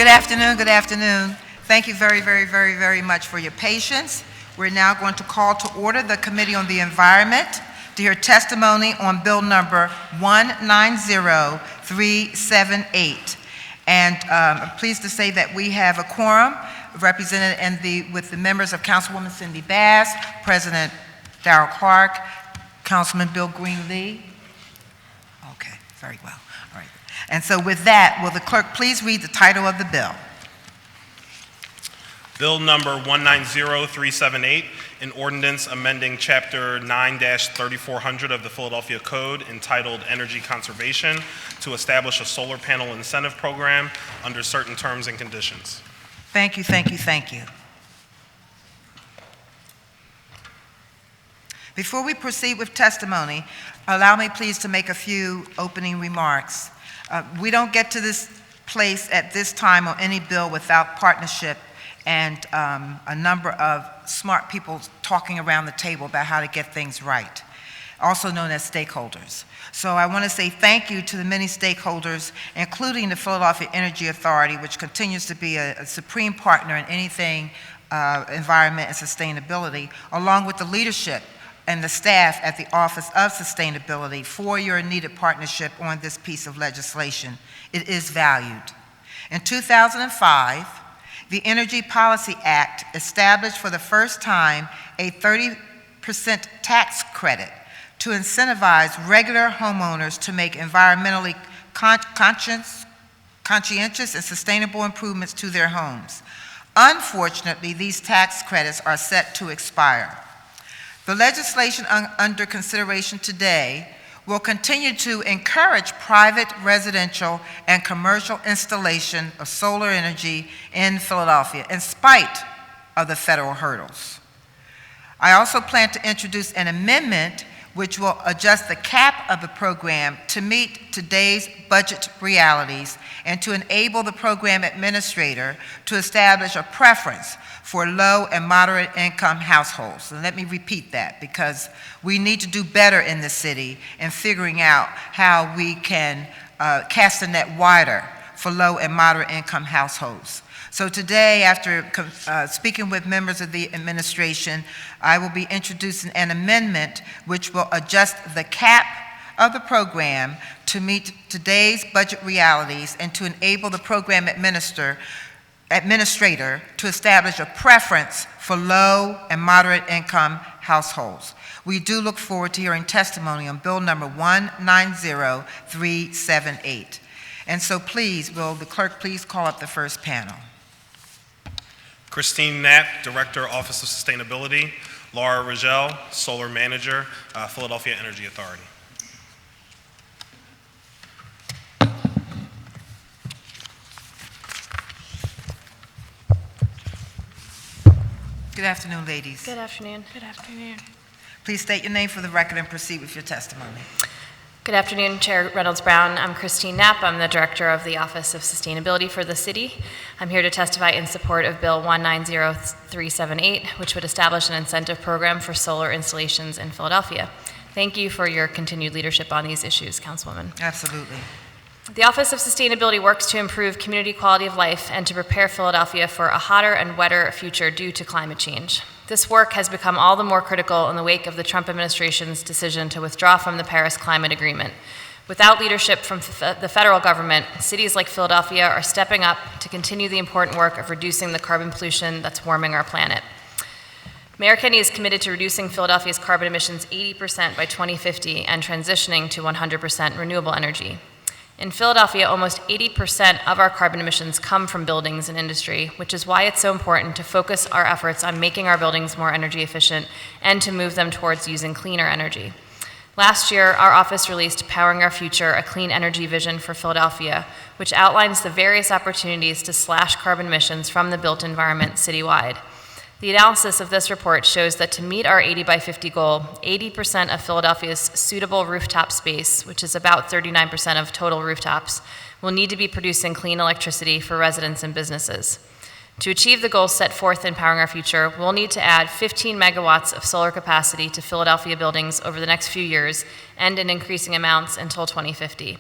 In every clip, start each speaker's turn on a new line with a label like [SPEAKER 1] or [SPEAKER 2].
[SPEAKER 1] Good afternoon, good afternoon. Thank you very much for your patience. We're now going to call to order the Committee on the Environment to hear testimony on Bill number 190378. And I'm pleased to say that we have a quorum represented with the members of Councilwoman Cindy Bass, President Darrell Clark, Councilman Bill Green-Lee. Okay, very well. All right. And so with that, will the clerk please read the title of the bill?
[SPEAKER 2] Bill number 190378, an ordinance amending Chapter 9-3400 of the Philadelphia Code entitled Energy Conservation to establish a solar panel incentive program under certain terms and conditions.
[SPEAKER 1] Thank you. Before we proceed with testimony, allow me please to make a few opening remarks. We don't get to this place at this time on any bill without partnership and a number of smart people talking around the table about how to get things right, also known as stakeholders. So I want to say thank you to the many stakeholders, including the Philadelphia Energy Authority, which continues to be a supreme partner in anything environment and sustainability, along with the leadership and the staff at the Office of Sustainability for your needed partnership on this piece of legislation. It is valued. In 2005, the Energy Policy Act established for the first time a 30% tax credit to incentivize regular homeowners to make environmentally conscientious and sustainable improvements to their homes. Unfortunately, these tax credits are set to expire. The legislation under consideration today will continue to encourage private, residential, and commercial installation of solar energy in Philadelphia, in spite of the federal hurdles. I also plan to introduce an amendment which will adjust the cap of the program to meet today's budget realities and to enable the program administrator to establish a preference for low and moderate income households. And let me repeat that, because we need to do better in the city in figuring out how we can cast the net wider for low and moderate income households. So today, after speaking with members of the administration, I will be introducing an amendment which will adjust the cap of the program to meet today's budget realities and to enable the program administrator to establish a preference for low and moderate income households. We do look forward to hearing testimony on Bill number 190378. And so please, will the clerk please call up the first panel?
[SPEAKER 2] Christine Knapp, Director, Office of Sustainability. Lila Riley, Solar Manager, Philadelphia Energy Authority.
[SPEAKER 1] Good afternoon, ladies.
[SPEAKER 3] Good afternoon. Good afternoon.
[SPEAKER 1] Please state your name for the record and proceed with your testimony.
[SPEAKER 3] Good afternoon, Chair Reynolds Brown. I'm Christine Knapp. I'm the Director of the Office of Sustainability for the city. I'm here to testify in support of Bill 190378, which would establish an incentive program for solar installations in Philadelphia. Thank you for your continued leadership on these issues, Councilwoman.
[SPEAKER 1] Absolutely.
[SPEAKER 3] The Office of Sustainability works to improve community quality of life and to prepare Philadelphia for a hotter and wetter future due to climate change. This work has become all the more critical in the wake of the Trump administration's decision to withdraw from the Paris Climate Agreement. Without leadership from the federal government, cities like Philadelphia are stepping up to continue the important work of reducing the carbon pollution that's warming our planet. Mayor Kenney is committed to reducing Philadelphia's carbon emissions 80% by 2050 and transitioning to 100% renewable energy. In Philadelphia, almost 80% of our carbon emissions come from buildings and industry, which is why it's so important to focus our efforts on making our buildings more energy efficient and to move them towards using cleaner energy. Last year, our office released Powering Our Future, a clean energy vision for Philadelphia, which outlines the various opportunities to slash carbon emissions from the built environment citywide. The analysis of this report shows that to meet our 80 by 50 goal, 80% of Philadelphia's suitable rooftop space, which is about 39% of total rooftops, will need to be producing clean electricity for residents and businesses. To achieve the goals set forth in Powering Our Future, we'll need to add 15 megawatts of solar capacity to Philadelphia buildings over the next few years and in increasing amounts until 2050.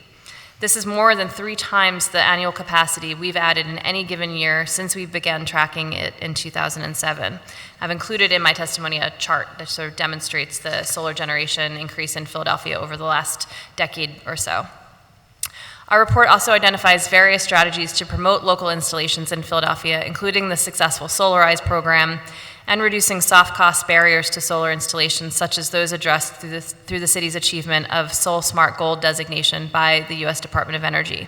[SPEAKER 3] This is more than 3 times the annual capacity we've added in any given year since we began tracking it in 2007. I've included in my testimony a chart that sort of demonstrates the solar generation increase in Philadelphia over the last decade or so. Our report also identifies various strategies to promote local installations in Philadelphia, including the successful Solarized program and reducing soft cost barriers to solar installations, such as those addressed through the city's achievement of Sol Smart Gold designation by the U.S. Department of Energy.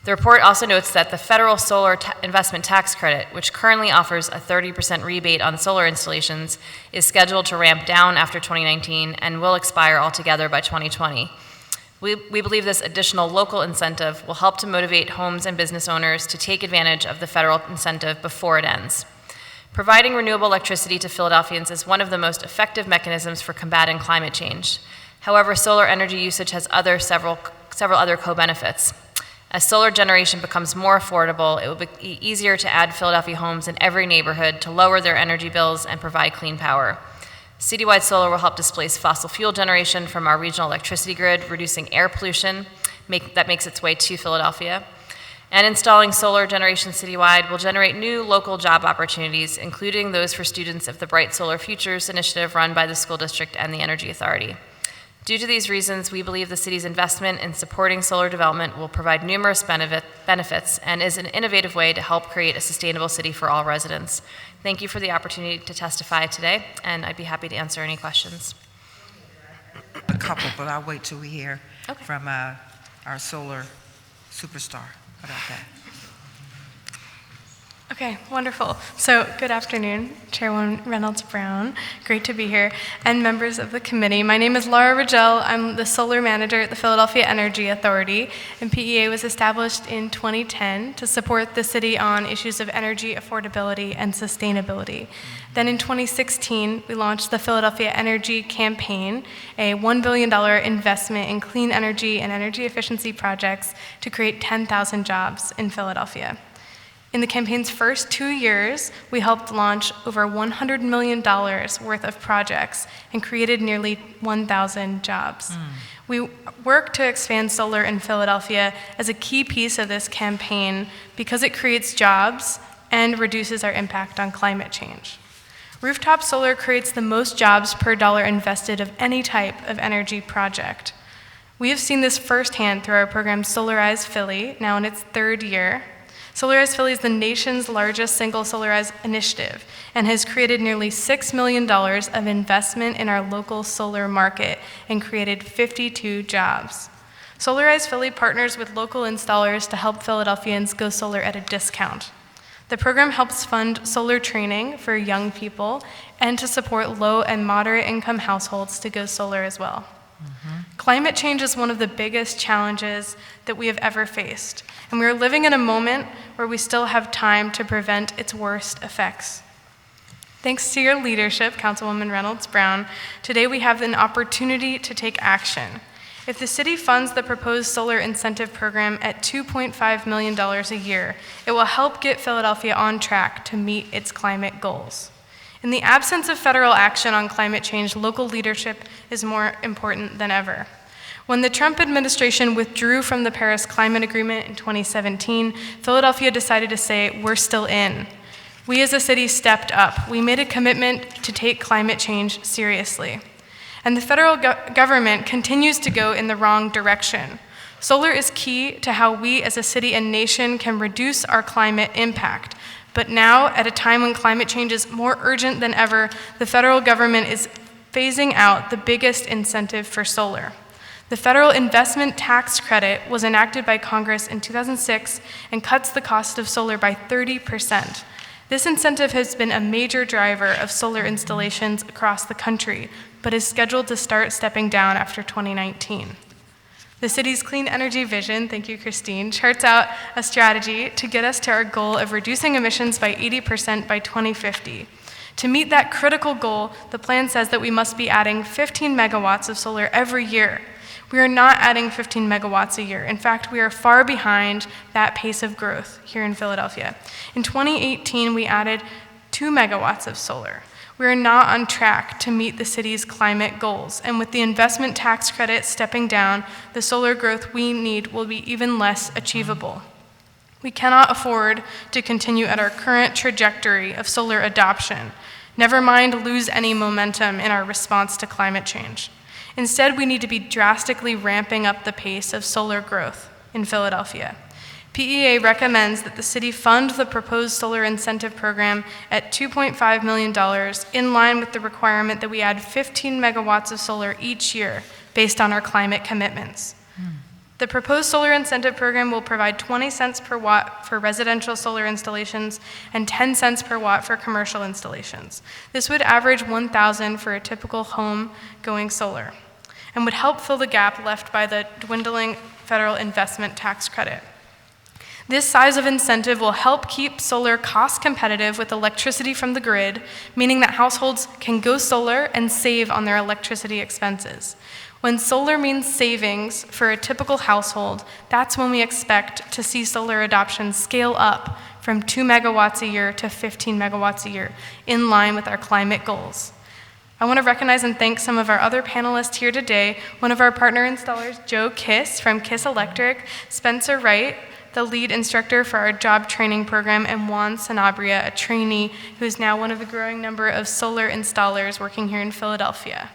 [SPEAKER 3] The report also notes that the federal solar investment tax credit, which currently offers a 30% rebate on solar installations, is scheduled to ramp down after 2019 and will expire altogether by 2020. We believe this additional local incentive will help to motivate homes and business owners to take advantage of the federal incentive before it ends. Providing renewable electricity to Philadelphians is one of the most effective mechanisms for combating climate change. However, solar energy usage has several other co-benefits. As solar generation becomes more affordable, it will be easier to add Philadelphia homes in every neighborhood to lower their energy bills and provide clean power. Citywide solar will help displace fossil fuel generation from our regional electricity grid, reducing air pollution that makes its way to Philadelphia. And installing solar generation citywide will generate new local job opportunities, including those for students of the Bright Solar Futures initiative run by the school district and the Energy Authority. Due to these reasons, we believe the city's investment in supporting solar development will provide numerous benefits and is an innovative way to help create a sustainable city for all residents. Thank you for the opportunity to testify today, and I'd be happy to answer any questions.
[SPEAKER 1] A couple, but I'll wait till we hear
[SPEAKER 3] Okay.
[SPEAKER 1] from our solar superstar. How about that?
[SPEAKER 4] Okay, wonderful. So, good afternoon, Chairwoman Reynolds Brown. Great to be here. And members of the committee. My name is Lila Riley. I'm the solar manager at the Philadelphia Energy Authority. And PEA was established in 2010 to support the city on issues of energy affordability and sustainability. Then in 2016, we launched the Philadelphia Energy Campaign, a $1 billion investment in clean energy and energy efficiency projects to create 10,000 jobs in Philadelphia. In the campaign's first 2 years, we helped launch over $100 million worth of projects and created nearly 1,000 jobs. We work to expand solar in Philadelphia as a key piece of this campaign because it creates jobs and reduces our impact on climate change. Rooftop solar creates the most jobs per dollar invested of any type of energy project. We have seen this firsthand through our program Solarized Philly, now in its 3rd year. Solarized Philly is the nation's largest single solarized initiative and has created nearly $6 million of investment in our local solar market and created 52 jobs. Solarized Philly partners with local installers to help Philadelphians go solar at a discount. The program helps fund solar training for young people and to support low and moderate income households to go solar as well. Climate change is one of the biggest challenges that we have ever faced, and we are living in a moment where we still have time to prevent its worst effects. Thanks to your leadership, Councilwoman Reynolds Brown, today we have an opportunity to take action. If the city funds the proposed solar incentive program at $2.5 million a year, it will help get Philadelphia on track to meet its climate goals. In the absence of federal action on climate change, local leadership is more important than ever. When the Trump administration withdrew from the Paris Climate Agreement in 2017, Philadelphia decided to say, we're still in. We as a city stepped up. We made a commitment to take climate change seriously. And the federal government continues to go in the wrong direction. Solar is key to how we as a city and nation can reduce our climate impact. But now, at a time when climate change is more urgent than ever, the federal government is phasing out the biggest incentive for solar. The federal investment tax credit was enacted by Congress in 2006 and cuts the cost of solar by 30%. This incentive has been a major driver of solar installations across the country, but is scheduled to start stepping down after 2019. The city's clean energy vision, thank you, Christine, charts out a strategy to get us to our goal of reducing emissions by 80% by 2050. To meet that critical goal, the plan says that we must be adding 15 megawatts of solar every year. We are not adding 15 megawatts a year. In fact, we are far behind that pace of growth here in Philadelphia. In 2018, we added 2 megawatts of solar. We are not on track to meet the city's climate goals, and with the investment tax credit stepping down, the solar growth we need will be even less achievable. We cannot afford to continue at our current trajectory of solar adoption, never mind lose any momentum in our response to climate change. Instead, we need to be drastically ramping up the pace of solar growth in Philadelphia. PEA recommends that the city fund the proposed solar incentive program at $2.5 million, in line with the requirement that we add 15 megawatts of solar each year based on our climate commitments. The proposed solar incentive program will provide 20 cents per watt for residential solar installations and 10 cents per watt for commercial installations. This would average $1,000 for a typical home going solar and would help fill the gap left by the dwindling federal investment tax credit. This size of incentive will help keep solar cost competitive with electricity from the grid, meaning that households can go solar and save on their electricity expenses. When solar means savings for a typical household, that's when we expect to see solar adoption scale up from 2 megawatts a year to 15 megawatts a year, in line with our climate goals. I want to recognize and thank some of our other panelists here today. One of our partner installers, Joe Kiss from Kiss Electric, Spencer Wright, the lead instructor for our job training program, and Juan Sanabria, a trainee who is now one of the growing number of solar installers working here in Philadelphia.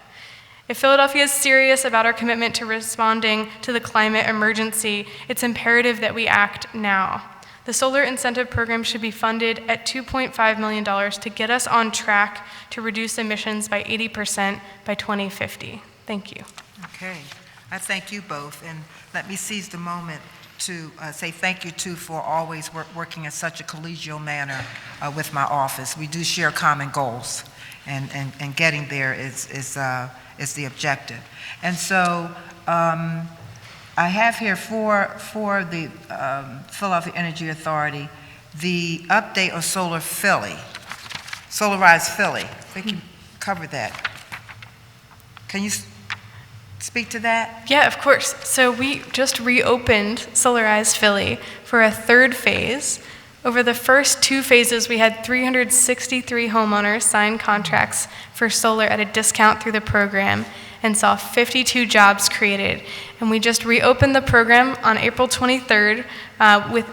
[SPEAKER 4] If Philadelphia is serious about our commitment to responding to the climate emergency, it's imperative that we act now. The solar incentive program should be funded at $2.5 million to get us on track to reduce emissions by 80% by 2050. Thank you.
[SPEAKER 1] Okay, I thank you both, and let me seize the moment to say thank you too for always working in such a collegial manner with my office. We do share common goals, and getting there is the objective. And so I have here for the Philadelphia Energy Authority the update on Solarized Philly. I think you covered that. Can you speak to that?
[SPEAKER 4] Yeah, of course. So we just reopened Solarized Philly for a third phase. Over the first 2 phases, we had 363 homeowners sign contracts for solar at a discount through the program and saw 52 jobs created. And we just reopened the program on April 23rd.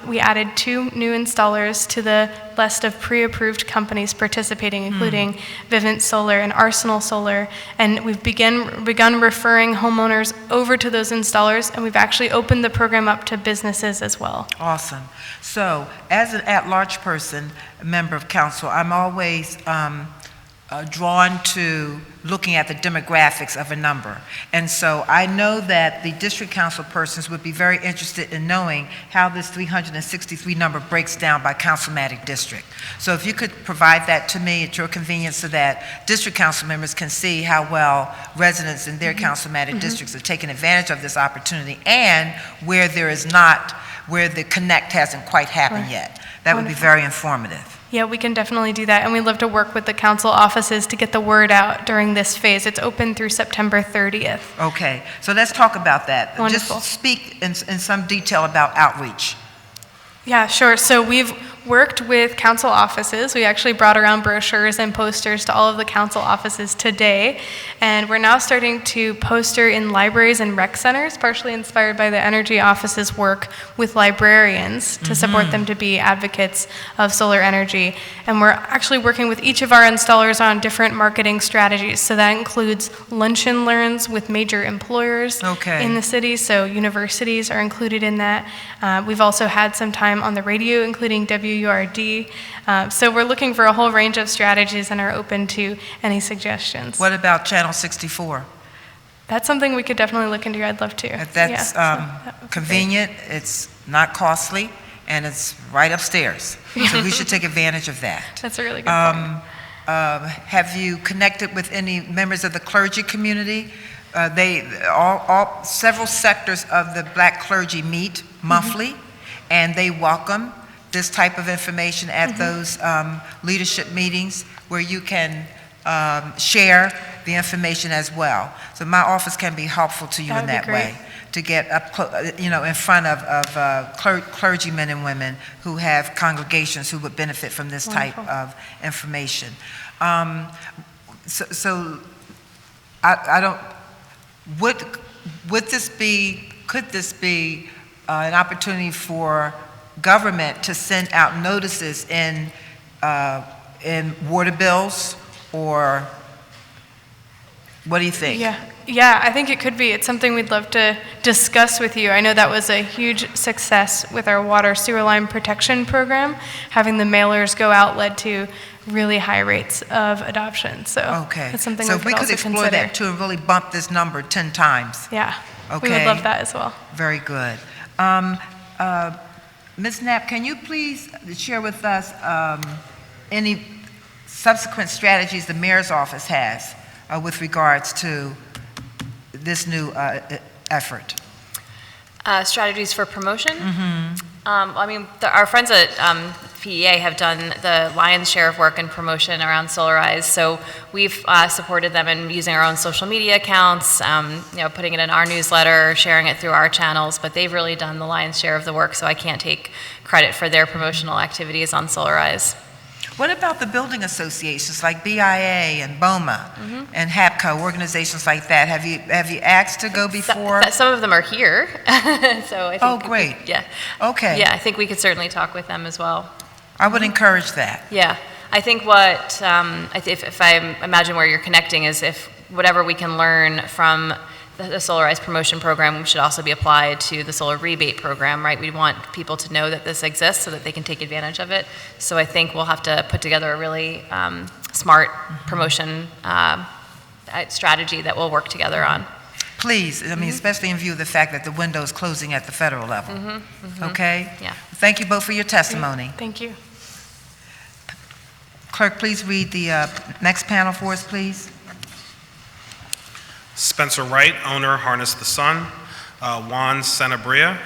[SPEAKER 4] We added 2 new installers to the list of pre-approved companies participating, including Vivint Solar and Arsenal Solar. And we've begun referring homeowners over to those installers, and we've actually opened the program up to businesses as well.
[SPEAKER 1] Awesome. So as an at-large person, a member of council, I'm always drawn to looking at the demographics of a number. And so I know that the district council persons would be very interested in knowing how this 363 number breaks down by councilmatic district. So if you could provide that to me at your convenience so that district council members can see how well residents in their councilmatic districts are taking advantage of this opportunity, and where there is not, where the connect hasn't quite happened yet. That would be very informative.
[SPEAKER 4] Yeah, we can definitely do that, and we love to work with the council offices to get the word out during this phase. It's open through September 30th.
[SPEAKER 1] Okay, so let's talk about that.
[SPEAKER 4] Wonderful.
[SPEAKER 1] Just speak in some detail about outreach.
[SPEAKER 4] Yeah, sure. So we've worked with council offices. We actually brought around brochures and posters to all of the council offices today, and we're now starting to poster in libraries and rec centers, partially inspired by the energy office's work with librarians to support them to be advocates of solar energy. And we're actually working with each of our installers on different marketing strategies. So that includes lunch and learns with major employers in the city. So universities are included in that. We've also had some time on the radio, including WURD. So we're looking for a whole range of strategies and are open to any suggestions.
[SPEAKER 1] What about Channel 64?
[SPEAKER 4] That's something we could definitely look into. I'd love to.
[SPEAKER 1] That's convenient, it's not costly, and it's right upstairs. So we should take advantage of that.
[SPEAKER 4] That's a really good point.
[SPEAKER 1] Have you connected with any members of the clergy community? Several sectors of the black clergy meet monthly, and they welcome this type of information at those leadership meetings where you can share the information as well. So my office can be helpful to you in that way, to get up, in front of clergymen and women who have congregations who would benefit from this type of information. So I don't, could this be an opportunity for government to send out notices in water bills, or what do you think?
[SPEAKER 4] Yeah, I think it could be. It's something we'd love to discuss with you. I know that was a huge success with our water sewer line protection program. Having the mailers go out led to really high rates of adoption. So
[SPEAKER 1] okay,
[SPEAKER 4] that's something
[SPEAKER 1] so
[SPEAKER 4] we
[SPEAKER 1] if we
[SPEAKER 4] could
[SPEAKER 1] could
[SPEAKER 4] also
[SPEAKER 1] explore
[SPEAKER 4] consider.
[SPEAKER 1] that too and really bump this number 10 times.
[SPEAKER 4] Yeah,
[SPEAKER 1] okay,
[SPEAKER 4] we would love that as well.
[SPEAKER 1] Very good. Ms. Knapp, can you please share with us any subsequent strategies the mayor's office has with regards to this new effort?
[SPEAKER 3] Strategies for promotion? I mean, our friends at PEA have done the lion's share of work and promotion around Solarized, so we've supported them in using our own social media accounts, putting it in our newsletter, sharing it through our channels, but they've really done the lion's share of the work, so I can't take credit for their promotional activities on Solarized.
[SPEAKER 1] What about the building associations like BIA and BOMA and HAPCO, organizations like that? Have you asked to go before?
[SPEAKER 3] Some of them are here, so I think.
[SPEAKER 1] Oh, great. Okay.
[SPEAKER 3] Yeah, I think we could certainly talk with them as well.
[SPEAKER 1] I would encourage that.
[SPEAKER 3] Yeah, I think what, if I imagine where you're connecting is if whatever we can learn from the Solarized promotion program should also be applied to the solar rebate program, right? We want people to know that this exists so that they can take advantage of it. So I think we'll have to put together a really smart promotion strategy that we'll work together on.
[SPEAKER 1] Please, I mean, especially in view of the fact that the window is closing at the federal level. Okay?
[SPEAKER 3] Yeah.
[SPEAKER 1] Thank you both for your testimony.
[SPEAKER 4] Thank you.
[SPEAKER 1] Clerk, please read the next panel for us, please.
[SPEAKER 2] Spencer Wright, owner, Harness the Sun. Juan Sanabria,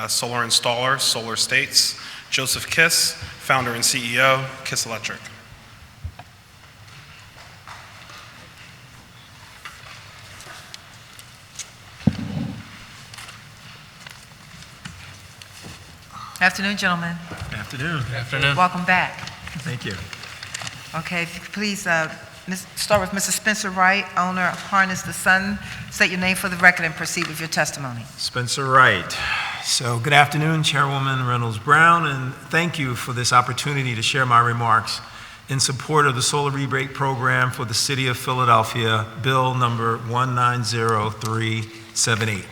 [SPEAKER 2] solar installer, Solar States. Joseph Kiss, founder and CEO, Kiss Electric.
[SPEAKER 1] Afternoon, gentlemen.
[SPEAKER 5] Afternoon. Afternoon.
[SPEAKER 1] Welcome back.
[SPEAKER 5] Thank you.
[SPEAKER 1] Okay, if you could please start with Mr. Spencer Wright, owner, Harness the Sun. State your name for the record and proceed with your testimony.
[SPEAKER 5] Spencer Wright. So good afternoon, Chairwoman Reynolds Brown, and thank you for this opportunity to share my remarks in support of the solar rebate program for the City of Philadelphia, Bill number 190378.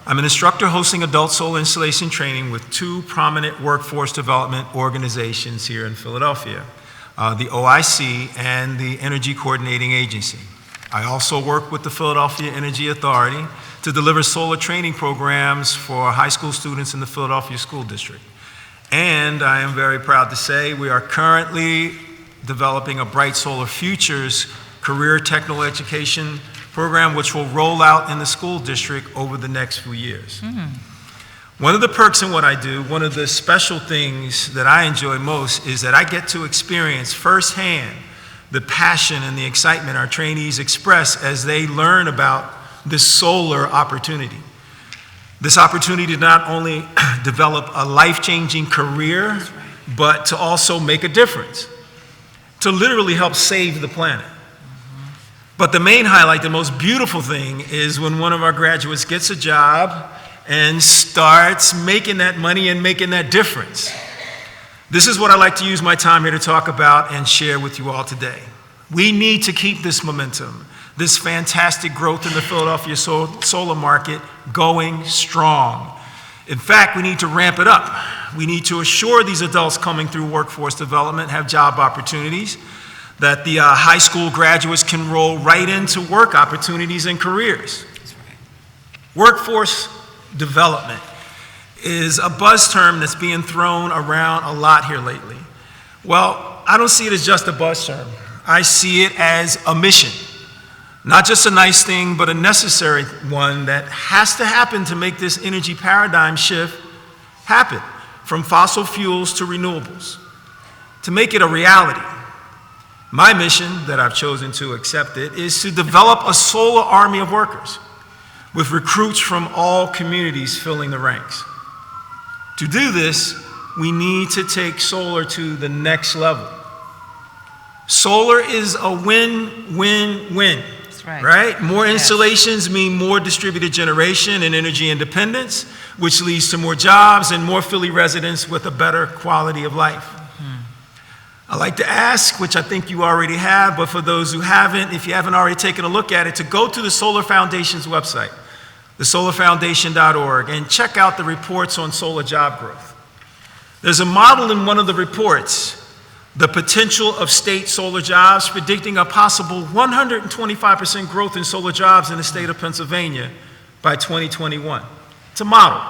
[SPEAKER 5] I'm an instructor hosting adult solar installation training with two prominent workforce development organizations here in Philadelphia, the OIC and the Energy Coordinating Agency. I also work with the Philadelphia Energy Authority to deliver solar training programs for high school students in the Philadelphia School District. And I am very proud to say we are currently developing a Bright Solar Futures career technical education program which will roll out in the school district over the next few years. One of the perks in what I do, one of the special things that I enjoy most is that I get to experience firsthand the passion and the excitement our trainees express as they learn about this solar opportunity. This opportunity to not only develop a life-changing career, but to also make a difference, to literally help save the planet. But the main highlight, the most beautiful thing, is when one of our graduates gets a job and starts making that money and making that difference. This is what I like to use my time here to talk about and share with you all today. We need to keep this momentum, this fantastic growth in the Philadelphia solar market going strong. In fact, we need to ramp it up. We need to assure these adults coming through workforce development have job opportunities, that the high school graduates can roll right into work opportunities and careers. Workforce development is a buzz term that's being thrown around a lot here lately. Well, I don't see it as just a buzz term. I see it as a mission. Not just a nice thing, but a necessary one that has to happen to make this energy paradigm shift happen from fossil fuels to renewables, to make it a reality. My mission, that I've chosen to accept it, is to develop a solar army of workers with recruits from all communities filling the ranks. To do this, we need to take solar to the next level. Solar is a win-win-win.
[SPEAKER 1] That's right.
[SPEAKER 5] Right? More
[SPEAKER 1] Yes.
[SPEAKER 5] installations mean more distributed generation and energy independence, which leads to more jobs and more Philly residents with a better quality of life. I'd like to ask, which I think you already have, but for those who haven't, if you haven't already taken a look at it, to go to the Solar Foundation's website, thesolarfoundation.org, and check out the reports on solar job growth. There's a model in one of the reports, the potential of state solar jobs, predicting a possible 125% growth in solar jobs in the state of Pennsylvania by 2021. It's a model.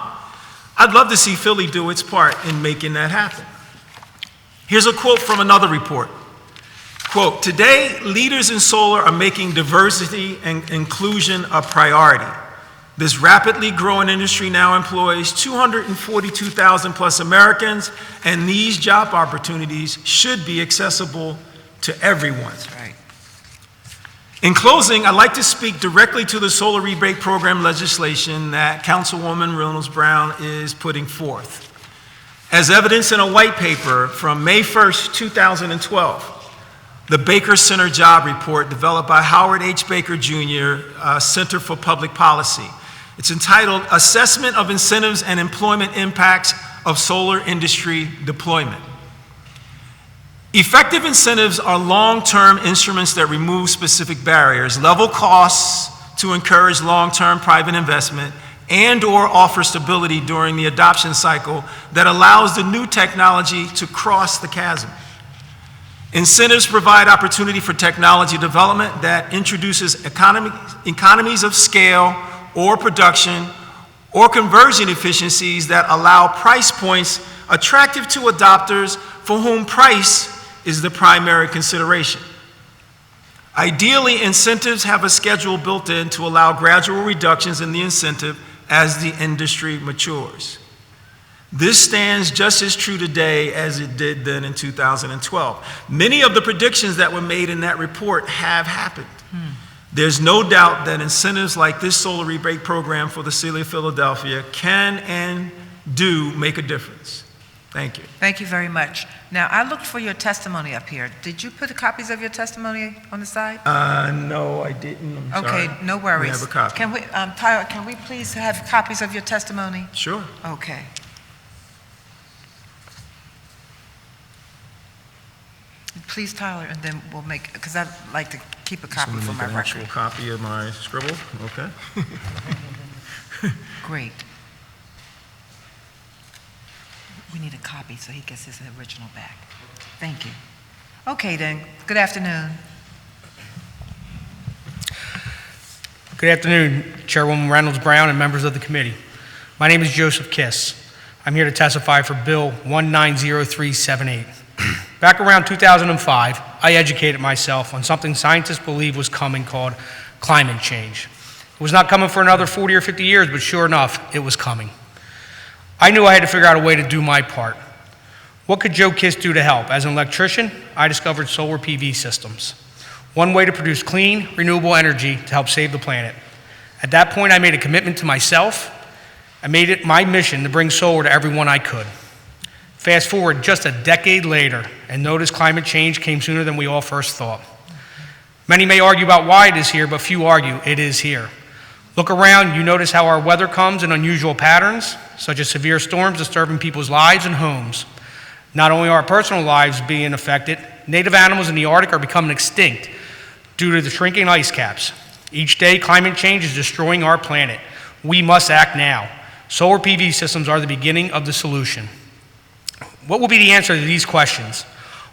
[SPEAKER 5] I'd love to see Philly do its part in making that happen. Here's a quote from another report. Quote, "Today, leaders in solar are making diversity and inclusion a priority. This rapidly growing industry now employs 242,000 plus Americans, and these job opportunities should be accessible to everyone."
[SPEAKER 1] That's right.
[SPEAKER 5] In closing, I'd like to speak directly to the solar rebate program legislation that Councilwoman Reynolds Brown is putting forth. As evidenced in a white paper from May 1st, 2012, the Baker Center Job Report developed by Howard H. Baker Jr. Center for Public Policy. It's entitled Assessment of Incentives and Employment Impacts of Solar Industry Deployment. Effective incentives are long-term instruments that remove specific barriers, level costs to encourage long-term private investment, and/or offer stability during the adoption cycle that allows the new technology to cross the chasm. Incentives provide opportunity for technology development that introduces economies of scale or production or conversion efficiencies that allow price points attractive to adopters for whom price is the primary consideration. Ideally, incentives have a schedule built in to allow gradual reductions in the incentive as the industry matures. This stands just as true today as it did then in 2012. Many of the predictions that were made in that report have happened. There's no doubt that incentives like this solar rebate program for the city of Philadelphia can and do make a difference. Thank you.
[SPEAKER 1] Thank you very much. Now, I looked for your testimony up here. Did you put copies of your testimony on the side?
[SPEAKER 5] No, I didn't. I'm sorry.
[SPEAKER 1] Okay, no worries.
[SPEAKER 5] We have a copy.
[SPEAKER 1] Can we, Tyler, can we please have copies of your testimony?
[SPEAKER 5] Sure.
[SPEAKER 1] Okay. Please, Tyler, and then we'll make, because I'd like to keep a copy
[SPEAKER 5] So I'm
[SPEAKER 1] for
[SPEAKER 5] gonna
[SPEAKER 1] my
[SPEAKER 5] make an actual
[SPEAKER 1] record.
[SPEAKER 5] copy of my scribble. Okay.
[SPEAKER 1] Great. We need a copy so he gets his original back. Thank you. Okay, then. Good afternoon.
[SPEAKER 6] Good afternoon, Chairwoman Reynolds Brown and members of the committee. My name is Joseph Kiss. I'm here to testify for Bill 190378. Back around 2005, I educated myself on something scientists believe was coming called climate change. It was not coming for another 40 or 50 years, but sure enough, it was coming. I knew I had to figure out a way to do my part. What could Joe Kiss do to help? As an electrician, I discovered solar PV systems. One way to produce clean, renewable energy to help save the planet. At that point, I made a commitment to myself. I made it my mission to bring solar to everyone I could. Fast forward just a decade later, and notice climate change came sooner than we all first thought. Many may argue about why it is here, but few argue it is here. Look around, you notice how our weather comes in unusual patterns, such as severe storms disturbing people's lives and homes. Not only are our personal lives being affected, native animals in the Arctic are becoming extinct due to the shrinking ice caps. Each day, climate change is destroying our planet. We must act now. Solar PV systems are the beginning of the solution. What will be the answer to these questions?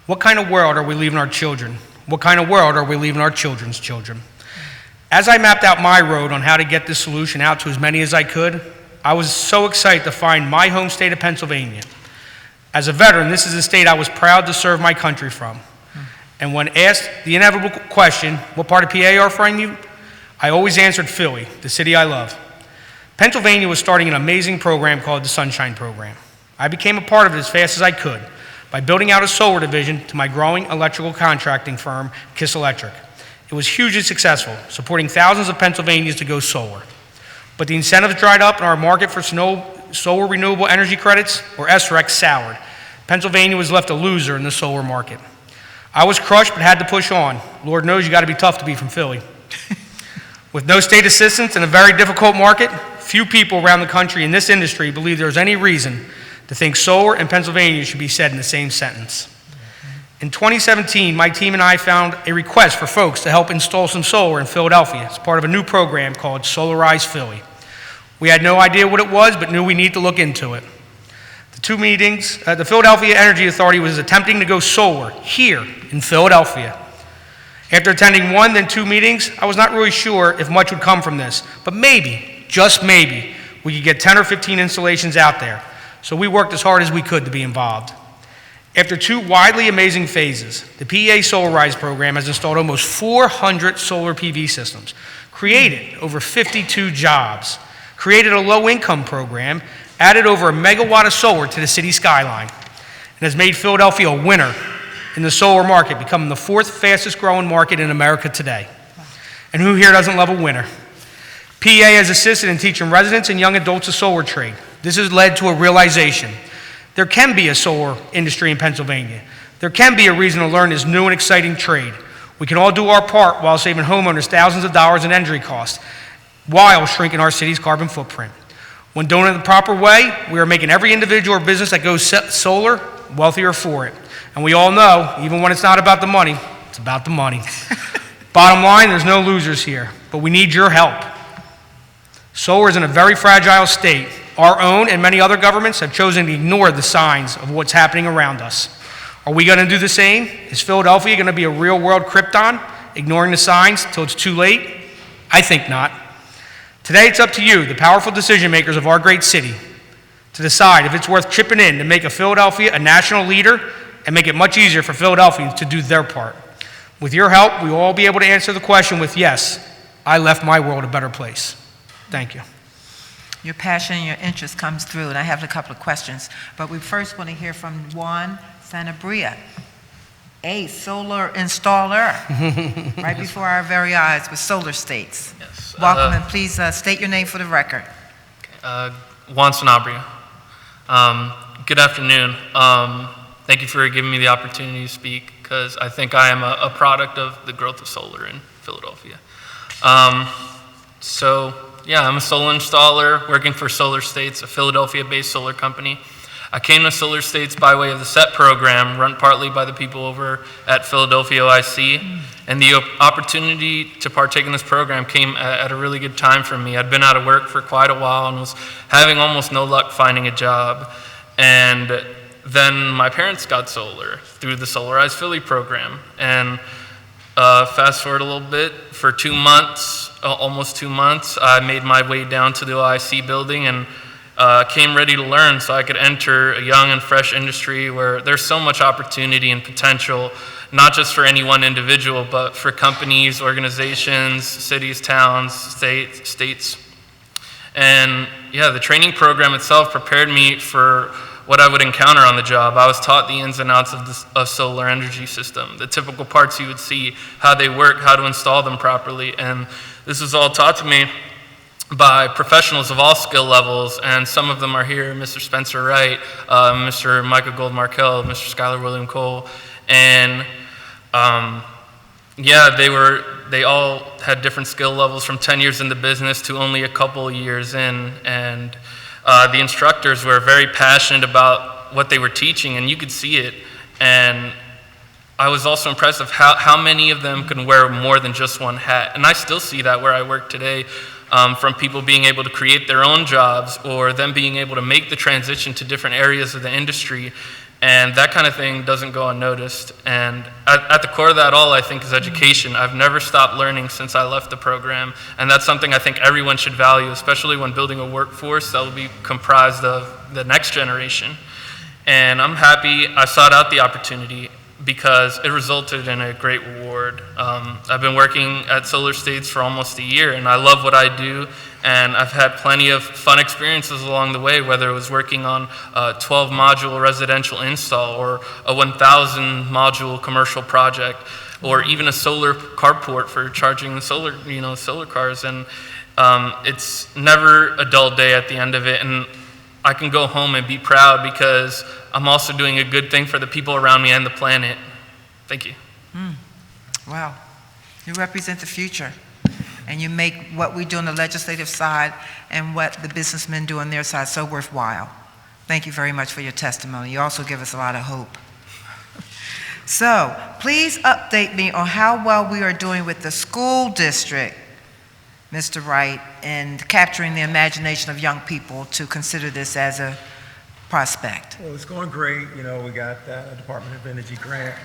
[SPEAKER 6] What kind of world are we leaving our children? What kind of world are we leaving our children's children? As I mapped out my road on how to get this solution out to as many as I could, I was so excited to find my home state of Pennsylvania. As a veteran, this is a state I was proud to serve my country from. And when asked the inevitable question, what part of PA are from you? I always answered Philly, the city I love. Pennsylvania was starting an amazing program called the Sunshine Program. I became a part of it as fast as I could by building out a solar division to my growing electrical contracting firm, Kiss Electric. It was hugely successful, supporting thousands of Pennsylvanians to go solar. But the incentives dried up and our market for solar renewable energy credits, or SREC, soured. Pennsylvania was left a loser in the solar market. I was crushed but had to push on. Lord knows you got to be tough to be from Philly. With no state assistance in a very difficult market, few people around the country in this industry believe there's any reason to think solar and Pennsylvania should be said in the same sentence. In 2017, my team and I found a request for folks to help install some solar in Philadelphia as part of a new program called Solarized Philly. We had no idea what it was, but knew we needed to look into it. The two meetings, the Philadelphia Energy Authority was attempting to go solar here in Philadelphia. After attending one, then two meetings, I was not really sure if much would come from this, but maybe, just maybe, we could get 10 or 15 installations out there. So we worked as hard as we could to be involved. After two widely amazing phases, the PEA Solarized program has installed almost 400 solar PV systems, created over 52 jobs, created a low-income program, added over a megawatt of solar to the city skyline, and has made Philadelphia a winner in the solar market, becoming the fourth fastest growing market in America today. And who here doesn't love a winner? PEA has assisted in teaching residents and young adults a solar trade. This has led to a realization. There can be a solar industry in Pennsylvania. There can be a reason to learn this new and exciting trade. We can all do our part while saving homeowners thousands of dollars in energy costs, while shrinking our city's carbon footprint. When done in the proper way, we are making every individual or business that goes solar wealthier for it. And we all know, even when it's not about the money, it's about the money. Bottom line, there's no losers here, but we need your help. Solar is in a very fragile state. Our own and many other governments have chosen to ignore the signs of what's happening around us. Are we going to do the same? Is Philadelphia going to be a real-world Krypton, ignoring the signs till it's too late? I think not. Today, it's up to you, the powerful decision makers of our great city, to decide if it's worth chipping in to make Philadelphia a national leader and make it much easier for Philadelphians to do their part. With your help, we will all be able to answer the question with, yes, I left my world a better place. Thank you.
[SPEAKER 1] Your passion and your interest comes through, and I have a couple of questions. But we first want to hear from Juan Sanabria, a solar installer, right before our very eyes with Solar States.
[SPEAKER 7] Yes.
[SPEAKER 1] Welcome, and please state your name for the record.
[SPEAKER 7] Juan Sanabria. Good afternoon. Thank you for giving me the opportunity to speak, because I think I am a product of the growth of solar in Philadelphia. Yeah, I'm a solar installer working for Solar States, a Philadelphia-based solar company. I came to Solar States by way of the SET program, run partly by the people over at Philadelphia OIC, and the opportunity to partake in this program came at a really good time for me. I'd been out of work for quite a while and was having almost no luck finding a job. And then my parents got solar through the Solarized Philly program. And fast forward a little bit, for 2 months, almost 2 months, I made my way down to the OIC building and came ready to learn so I could enter a young and fresh industry where there's so much opportunity and potential, not just for any one individual, but for companies, organizations, cities, towns, states. And yeah, the training program itself prepared me for what I would encounter on the job. I was taught the ins and outs of a solar energy system, the typical parts you would see, how they work, how to install them properly. And this was all taught to me by professionals of all skill levels, and some of them are here, Mr. Spencer Wright, Mr. Michael Gold-Markell, Mr. Skylar William Cole, and yeah, they all had different skill levels from 10 years in the business to only a couple years in, and the instructors were very passionate about what they were teaching, and you could see it. And I was also impressed of how many of them can wear more than just one hat. And I still see that where I work today, from people being able to create their own jobs or them being able to make the transition to different areas of the industry. And that kind of thing doesn't go unnoticed. And at the core of that all, I think, is education. I've never stopped learning since I left the program. And that's something I think everyone should value, especially when building a workforce that will be comprised of the next generation. And I'm happy I sought out the opportunity because it resulted in a great reward. I've been working at Solar States for almost a year, and I love what I do. And I've had plenty of fun experiences along the way, whether it was working on a 12-module residential install or a 1,000 module commercial project, or even a solar carport for charging the solar cars. And it's never a dull day at the end of it. And I can go home and be proud because I'm also doing a good thing for the people around me and the planet. Thank you.
[SPEAKER 1] Wow. You represent the future, and you make what we do on the legislative side and what the businessmen do on their side so worthwhile. Thank you very much for your testimony. You also give us a lot of hope. So, please update me on how well we are doing with the school district, Mr. Wright, in capturing the imagination of young people to consider this as a prospect.
[SPEAKER 5] Well, it's going great. You know, we got that Department of Energy grant.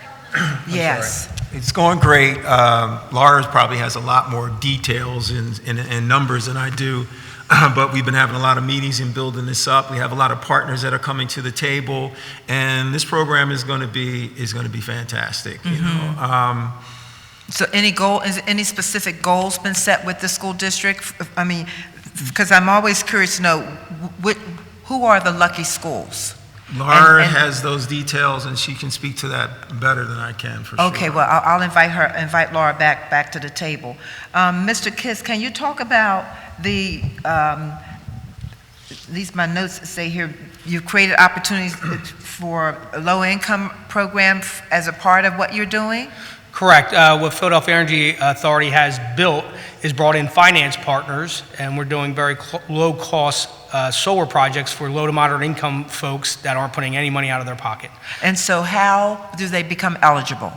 [SPEAKER 1] Yes.
[SPEAKER 5] It's going great. Laura probably has a lot more details and numbers than I do, but we've been having a lot of meetings and building this up. We have a lot of partners that are coming to the table, and this program is going to be fantastic. You know.
[SPEAKER 1] So any specific goals been set with the school district? I mean, because I'm always curious to know who are the lucky schools?
[SPEAKER 5] Laura has those details, and she can speak to that better than I can, for sure.
[SPEAKER 1] Okay, well, I'll invite Laura back to the table. Mr. Kiss, can you talk about the, these my notes say here, you've created opportunities for a low-income program as a part of what you're doing?
[SPEAKER 6] Correct. What Philadelphia Energy Authority has built is brought in finance partners, and we're doing very low-cost solar projects for low to moderate income folks that aren't putting any money out of their pocket.
[SPEAKER 1] And so how do they become eligible?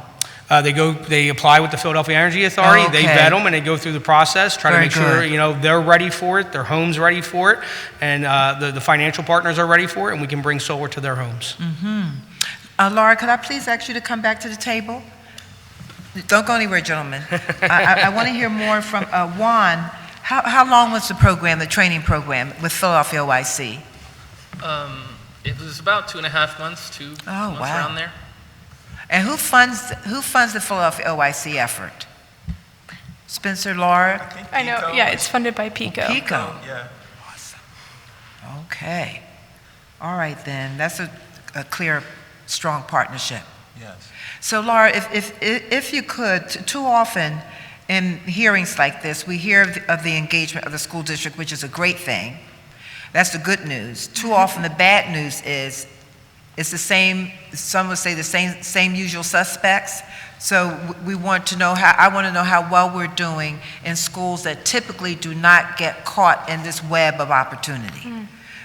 [SPEAKER 6] They apply with the Philadelphia Energy Authority.
[SPEAKER 1] Okay.
[SPEAKER 6] They vet them, and they go through the process, try
[SPEAKER 1] Very
[SPEAKER 6] to make sure
[SPEAKER 1] good.
[SPEAKER 6] they're ready for it, their home's ready for it, and the financial partners are ready for it, and we can bring solar to their homes.
[SPEAKER 1] Laura, could I please ask you to come back to the table? Don't go anywhere, gentlemen. I want to hear more from Juan. How long was the program, the training program with Philadelphia OIC?
[SPEAKER 7] It was about 2.5 months, two months
[SPEAKER 1] wow.
[SPEAKER 7] around there.
[SPEAKER 1] And who funds the Philadelphia OIC effort? Spencer, Laura?
[SPEAKER 4] I know, yeah, it's funded by PICO.
[SPEAKER 1] PICO.
[SPEAKER 5] Yeah.
[SPEAKER 1] Awesome. Okay. All right then. That's a clear, strong partnership.
[SPEAKER 5] Yes.
[SPEAKER 1] So Laura, if you could, too often in hearings like this, we hear of the engagement of the school district, which is a great thing. That's the good news. Too often the bad news is it's the same, some would say the same usual suspects. So we want to know I want to know how well we're doing in schools that typically do not get caught in this web of opportunity.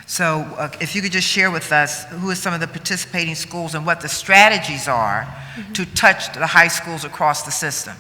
[SPEAKER 1] So if you could just share with us who are some of the participating schools and what the strategies are to touch the high schools across the system.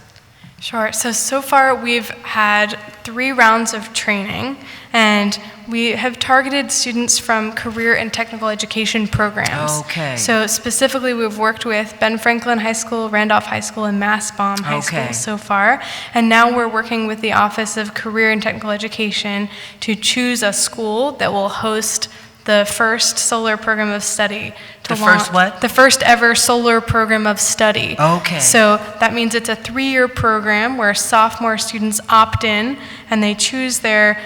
[SPEAKER 4] Sure. So far we've had 3 rounds of training, and we have targeted students from career and technical education programs.
[SPEAKER 1] Okay.
[SPEAKER 4] So specifically we've worked with Ben Franklin High School, Randolph High School, and Mastbaum High School so far. And now we're working with the Office of Career and Technical Education to choose a school that will host the first solar program of study.
[SPEAKER 1] First what?
[SPEAKER 4] The first ever solar program of study.
[SPEAKER 1] Okay.
[SPEAKER 4] So that means it's a 3-year program where sophomore students opt in and they choose their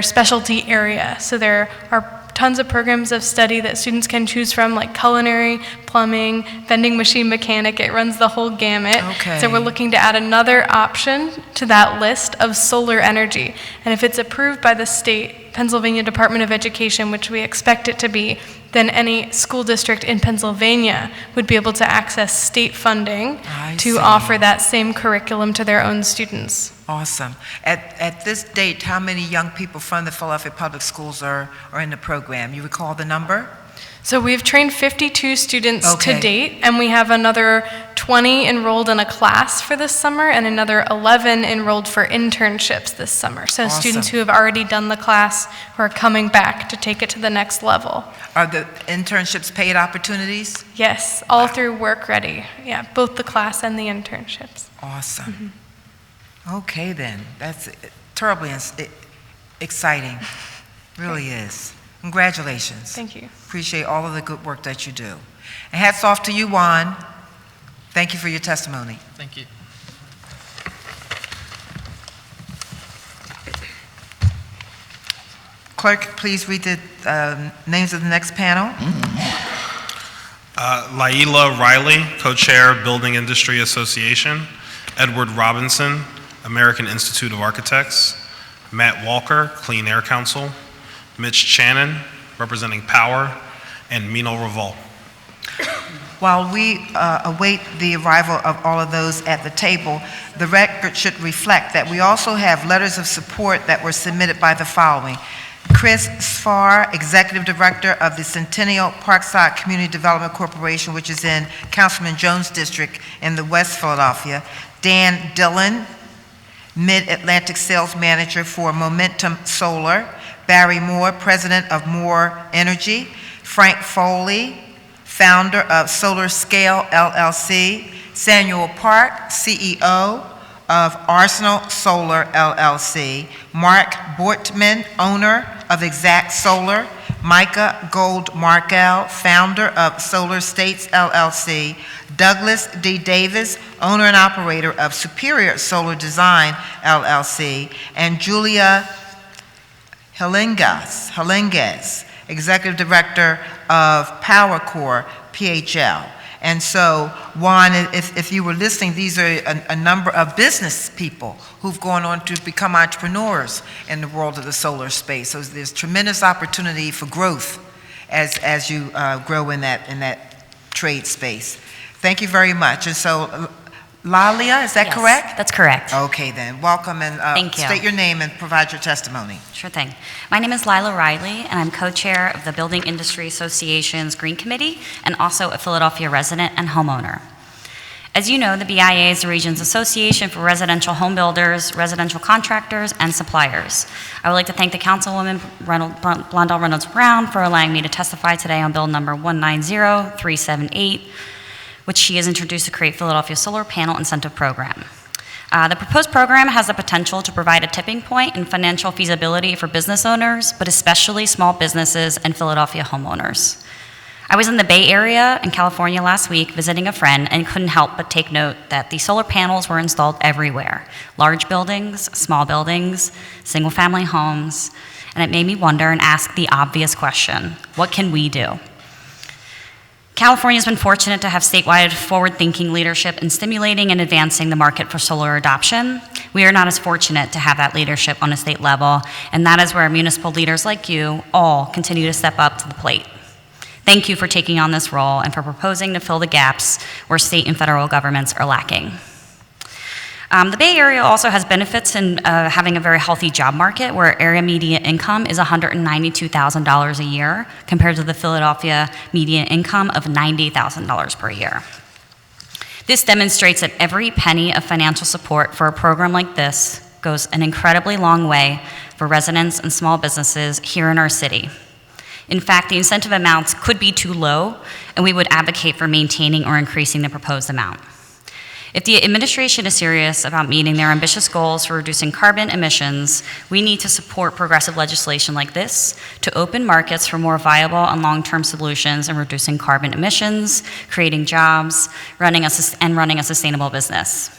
[SPEAKER 4] specialty area. So there are tons of programs of study that students can choose from, like culinary, plumbing, vending machine mechanic. It runs the whole gamut.
[SPEAKER 1] Okay.
[SPEAKER 4] So we're looking to add another option to that list of solar energy. And if it's approved by the state, Pennsylvania Department of Education, which we expect it to be, then any school district in Pennsylvania would be able to access state funding to offer that same curriculum to their own students.
[SPEAKER 1] Awesome. At this date, how many young people from the Philadelphia Public Schools are in the program? You recall the number?
[SPEAKER 4] So we've trained 52 students
[SPEAKER 1] Okay.
[SPEAKER 4] to date, and we have another 20 enrolled in a class for this summer and another 11 enrolled for internships this summer. So
[SPEAKER 1] Awesome.
[SPEAKER 4] students who have already done the class who are coming back to take it to the next level.
[SPEAKER 1] Are the internships paid opportunities?
[SPEAKER 4] Yes, all through Work Ready. Yeah, both the class and the internships.
[SPEAKER 1] Awesome. Okay then, that's terribly exciting. Really is. Congratulations.
[SPEAKER 4] Thank you.
[SPEAKER 1] Appreciate all of the good work that you do. And hats off to you, Juan. Thank you for your testimony.
[SPEAKER 7] Thank you.
[SPEAKER 1] Clerk, please read the names of the next panel.
[SPEAKER 2] Lila Riley, co-chair, Building Industry Association. Edward Robinson, American Institute of Architects. Matt Walker, Clean Air Council. Mitch Channon, representing Power. And Mina El Raval.
[SPEAKER 1] while we await the arrival of all of those at the table, the record should reflect that we also have letters of support that were submitted by the following. Chris Sfar, Executive Director of the Centennial Parkside Community Development Corporation, which is in Councilman Jones' district in the West Philadelphia. Dan Dillon, Mid-Atlantic Sales Manager for Momentum Solar. Barry Moore, President of Moore Energy. Frank Foley, Founder of Solar Scale LLC. Samuel Park, CEO of Arsenal Solar LLC. Mark Bortman, owner of Exact Solar. Micah Gold Markel, founder of Solar States LLC. Douglas D. Davis, owner and operator of Superior Solar Design LLC. And Julia Helinges, Executive Director of PowerCore PHL. And so, Juan, if you were listening, these are a number of business people who've gone on to become entrepreneurs in the world of the solar space. So there's tremendous opportunity for growth as you grow in that trade space. Thank you very much. And so, Lila, is that correct?
[SPEAKER 8] That's correct.
[SPEAKER 1] Okay, then. Welcome, and
[SPEAKER 8] Thank you.
[SPEAKER 1] State your name and provide your testimony.
[SPEAKER 8] Sure thing. My name is Lila Riley, and I'm co-chair of the Building Industry Association's Green Committee and also a Philadelphia resident and homeowner. As you know, the BIA is the region's association for residential home builders, residential contractors, and suppliers. I would like to thank the Councilwoman Blondell Reynolds Brown for allowing me to testify today on Bill number 190378, which she has introduced to create Philadelphia Solar Panel Incentive Program. The proposed program has the potential to provide a tipping point in financial feasibility for business owners, but especially small businesses and Philadelphia homeowners. I was in the Bay Area in California last week visiting a friend and couldn't help but take note that the solar panels were installed everywhere. Large buildings, small buildings, single-family homes, and it made me wonder and ask the obvious question: what can we do? California has been fortunate to have statewide forward-thinking leadership in stimulating and advancing the market for solar adoption. We are not as fortunate to have that leadership on a state level, and that is where municipal leaders like you all continue to step up to the plate. Thank you for taking on this role and for proposing to fill the gaps where state and federal governments are lacking. The Bay Area also has benefits in having a very healthy job market where area median income is $192,000 a year compared to the Philadelphia median income of $90,000 per year. This demonstrates that every penny of financial support for a program like this goes an incredibly long way for residents and small businesses here in our city. In fact, the incentive amounts could be too low, and we would advocate for maintaining or increasing the proposed amount. If the administration is serious about meeting their ambitious goals for reducing carbon emissions, we need to support progressive legislation like this to open markets for more viable and long-term solutions in reducing carbon emissions, creating jobs, running a sustainable business.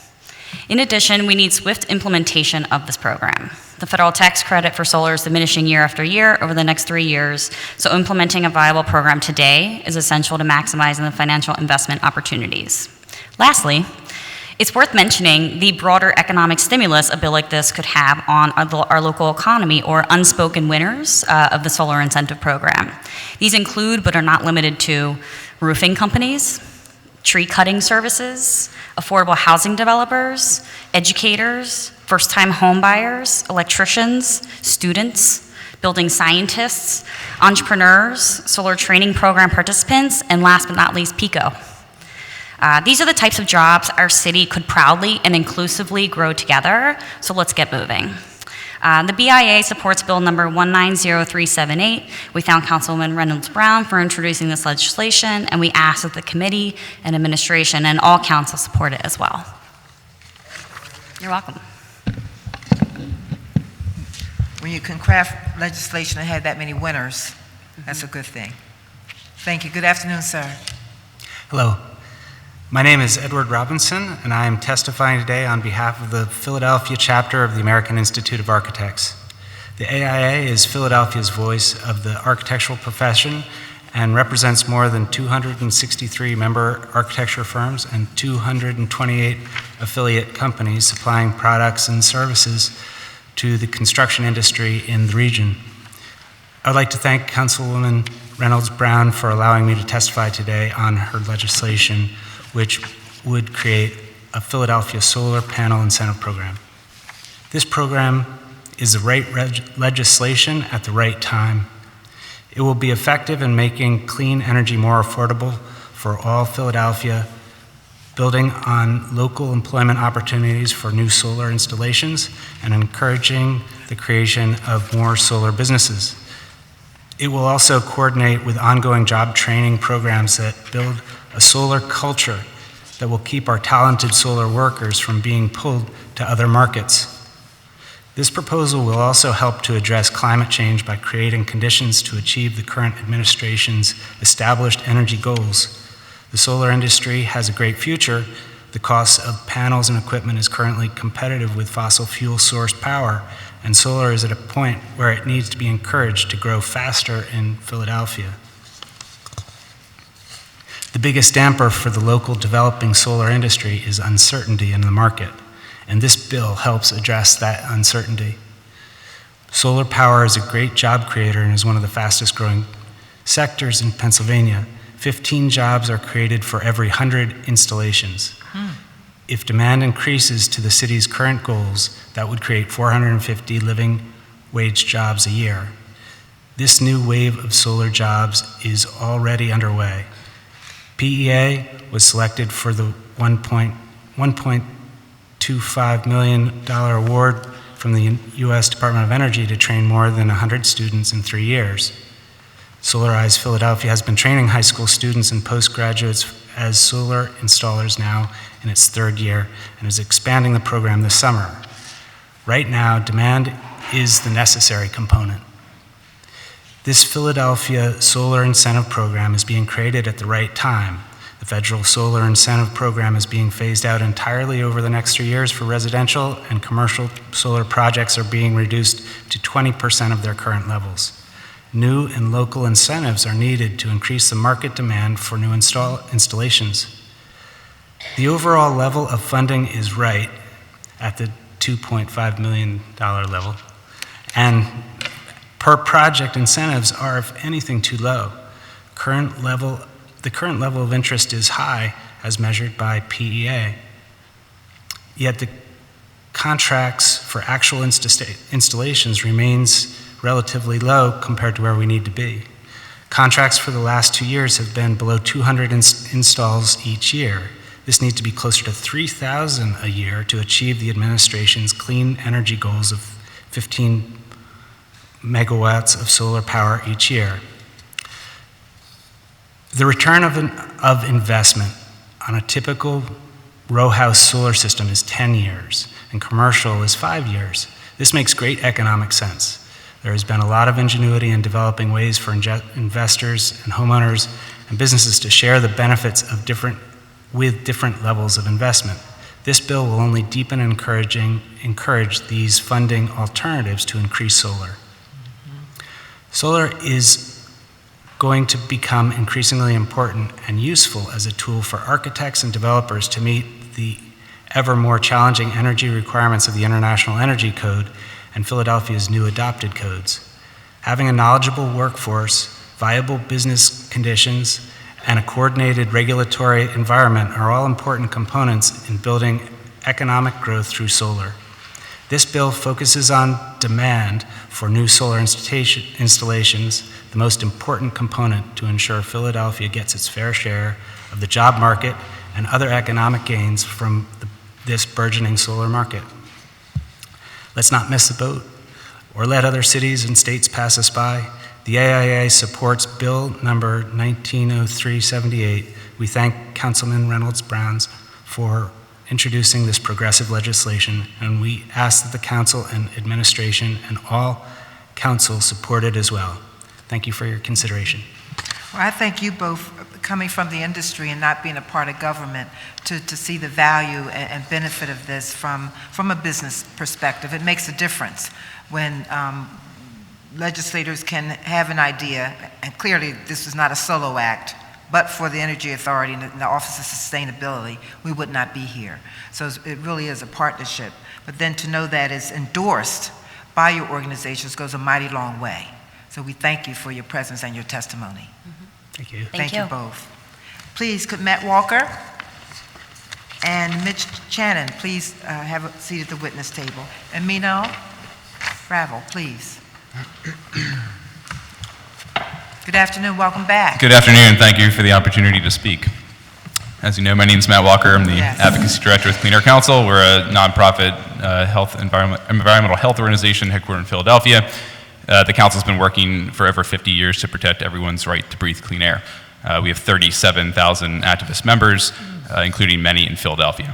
[SPEAKER 8] In addition, we need swift implementation of this program. The federal tax credit for solar is diminishing year after year over the next 3 years, so implementing a viable program today is essential to maximizing the financial investment opportunities. Lastly, it's worth mentioning the broader economic stimulus a bill like this could have on our local economy, or unspoken winners of the solar incentive program. These include, but are not limited to, roofing companies, tree cutting services, affordable housing developers, educators, first-time home buyers, electricians, students, building scientists, entrepreneurs, solar training program participants, and last but not least, PICO. These are the types of jobs our city could proudly and inclusively grow together, so let's get moving. The BIA supports Bill number 190378. We thank Councilwoman Reynolds Brown for introducing this legislation, and we ask that the committee and administration and all council support it as well. You're welcome.
[SPEAKER 1] When you can craft legislation that had that many winners, that's a good thing. Thank you. Good afternoon, sir.
[SPEAKER 9] Hello. My name is Edward Robinson, and I am testifying today on behalf of the Philadelphia chapter of the American Institute of Architects. The AIA is Philadelphia's voice of the architectural profession and represents more than 263 member architecture firms and 228 affiliate companies supplying products and services to the construction industry in the region. I would like to thank Councilwoman Reynolds Brown for allowing me to testify today on her legislation, which would create a Philadelphia solar panel incentive program. This program is the right legislation at the right time. It will be effective in making clean energy more affordable for all Philadelphia, building on local employment opportunities for new solar installations, and encouraging the creation of more solar businesses. It will also coordinate with ongoing job training programs that build a solar culture that will keep our talented solar workers from being pulled to other markets. This proposal will also help to address climate change by creating conditions to achieve the current administration's established energy goals. The solar industry has a great future. The cost of panels and equipment is currently competitive with fossil fuel source power, and solar is at a point where it needs to be encouraged to grow faster in Philadelphia. The biggest damper for the local developing solar industry is uncertainty in the market, and this bill helps address that uncertainty. Solar power is a great job creator and is one of the fastest growing sectors in Pennsylvania. 15 jobs are created for every 100 installations. If demand increases to the city's current goals, that would create 450 living wage jobs a year. This new wave of solar jobs is already underway. PEA was selected for the $1.25 million award from the U.S. Department of Energy to train more than 100 students in 3 years. Solarized Philadelphia has been training high school students and postgraduates as solar installers now in its 3rd year and is expanding the program this summer. Right now, demand is the necessary component. This Philadelphia Solar Incentive Program is being created at the right time. The federal solar incentive program is being phased out entirely over the next 3 years for residential, and commercial solar projects are being reduced to 20% of their current levels. New and local incentives are needed to increase the market demand for new installations. The overall level of funding is right at the $2.5 million level, and per project incentives are, if anything, too low. The current level of interest is high as measured by PEA, yet the contracts for actual installations remains relatively low compared to where we need to be. Contracts for the last 2 years have been below 200 installs each year. This needs to be closer to 3,000 a year to achieve the administration's clean energy goals of 15 megawatts of solar power each year. The return of investment on a typical row house solar system is 10 years, and commercial is 5 years. This makes great economic sense. There has been a lot of ingenuity in developing ways for investors and homeowners and businesses to share the benefits of different levels of investment. This bill will only deepen and encourage these funding alternatives to increase solar. Solar is going to become increasingly important and useful as a tool for architects and developers to meet the ever more challenging energy requirements of the International Energy Code and Philadelphia's new adopted codes. Having a knowledgeable workforce, viable business conditions, and a coordinated regulatory environment are all important components in building economic growth through solar. This bill focuses on demand for new solar installations, the most important component to ensure Philadelphia gets its fair share of the job market and other economic gains from this burgeoning solar market. Let's not miss the boat or let other cities and states pass us by. The AIA supports Bill number 190378. We thank Councilman Reynolds Brown for introducing this progressive legislation, and we ask that the council and administration and all council support it as well. Thank you for your consideration.
[SPEAKER 1] Well, I thank you both coming from the industry and not being a part of government to see the value and benefit of this from a business perspective. It makes a difference when legislators can have an idea, and clearly this is not a solo act, but for the Energy Authority and the Office of Sustainability, we would not be here. So it really is a partnership. But then to know that it's endorsed by your organizations goes a mighty long way. So we thank you for your presence and your testimony.
[SPEAKER 6] Thank you.
[SPEAKER 8] Thank
[SPEAKER 1] you
[SPEAKER 8] you.
[SPEAKER 1] both. Please, could Matt Walker and Mitch Channon please have a seat at the witness table? And Mina El Raval, please. Good afternoon, welcome back.
[SPEAKER 10] Good afternoon, thank you for the opportunity to speak. As you know, my name is Matt Walker. I'm the
[SPEAKER 1] Yes.
[SPEAKER 10] Advocacy Director with Clean Air Council. We're a nonprofit environmental health organization headquartered in Philadelphia. The council's been working for over 50 years to protect everyone's right to breathe clean air. We have 37,000 activist members, including many in Philadelphia.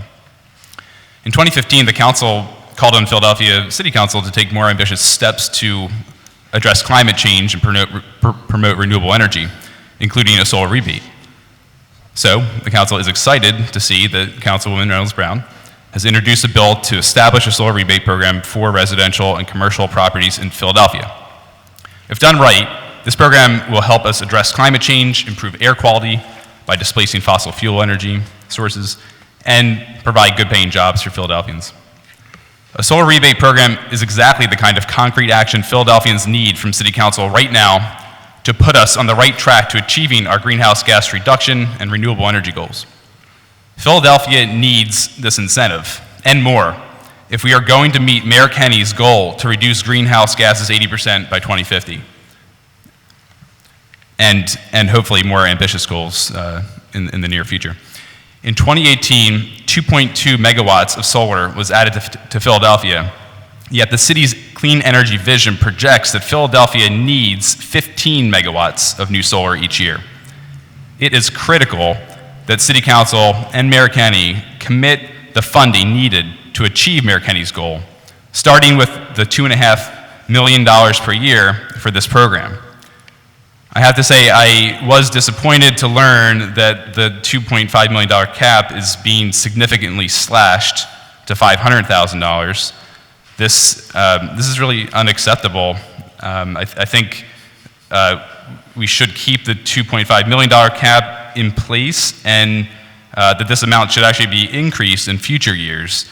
[SPEAKER 10] In 2015, the council called on Philadelphia City Council to take more ambitious steps to address climate change and promote renewable energy, including a solar rebate. So, the council is excited to see that Councilwoman Reynolds Brown has introduced a bill to establish a solar rebate program for residential and commercial properties in Philadelphia. If done right, this program will help us address climate change, improve air quality by displacing fossil fuel energy sources, and provide good-paying jobs for Philadelphians. A solar rebate program is exactly the kind of concrete action Philadelphians need from City Council right now to put us on the right track to achieving our greenhouse gas reduction and renewable energy goals. Philadelphia needs this incentive and more if we are going to meet Mayor Kenny's goal to reduce greenhouse gases 80% by 2050, and hopefully more ambitious goals in the near future. In 2018, 2.2 megawatts of solar was added to Philadelphia, yet the city's clean energy vision projects that Philadelphia needs 15 megawatts of new solar each year. It is critical that City Council and Mayor Kenny commit the funding needed to achieve Mayor Kenny's goal, starting with the $2.5 million per year for this program. I have to say, I was disappointed to learn that the $2.5 million cap is being significantly slashed to $500,000. This is really unacceptable. I think we should keep the $2.5 million cap in place, and that this amount should actually be increased in future years.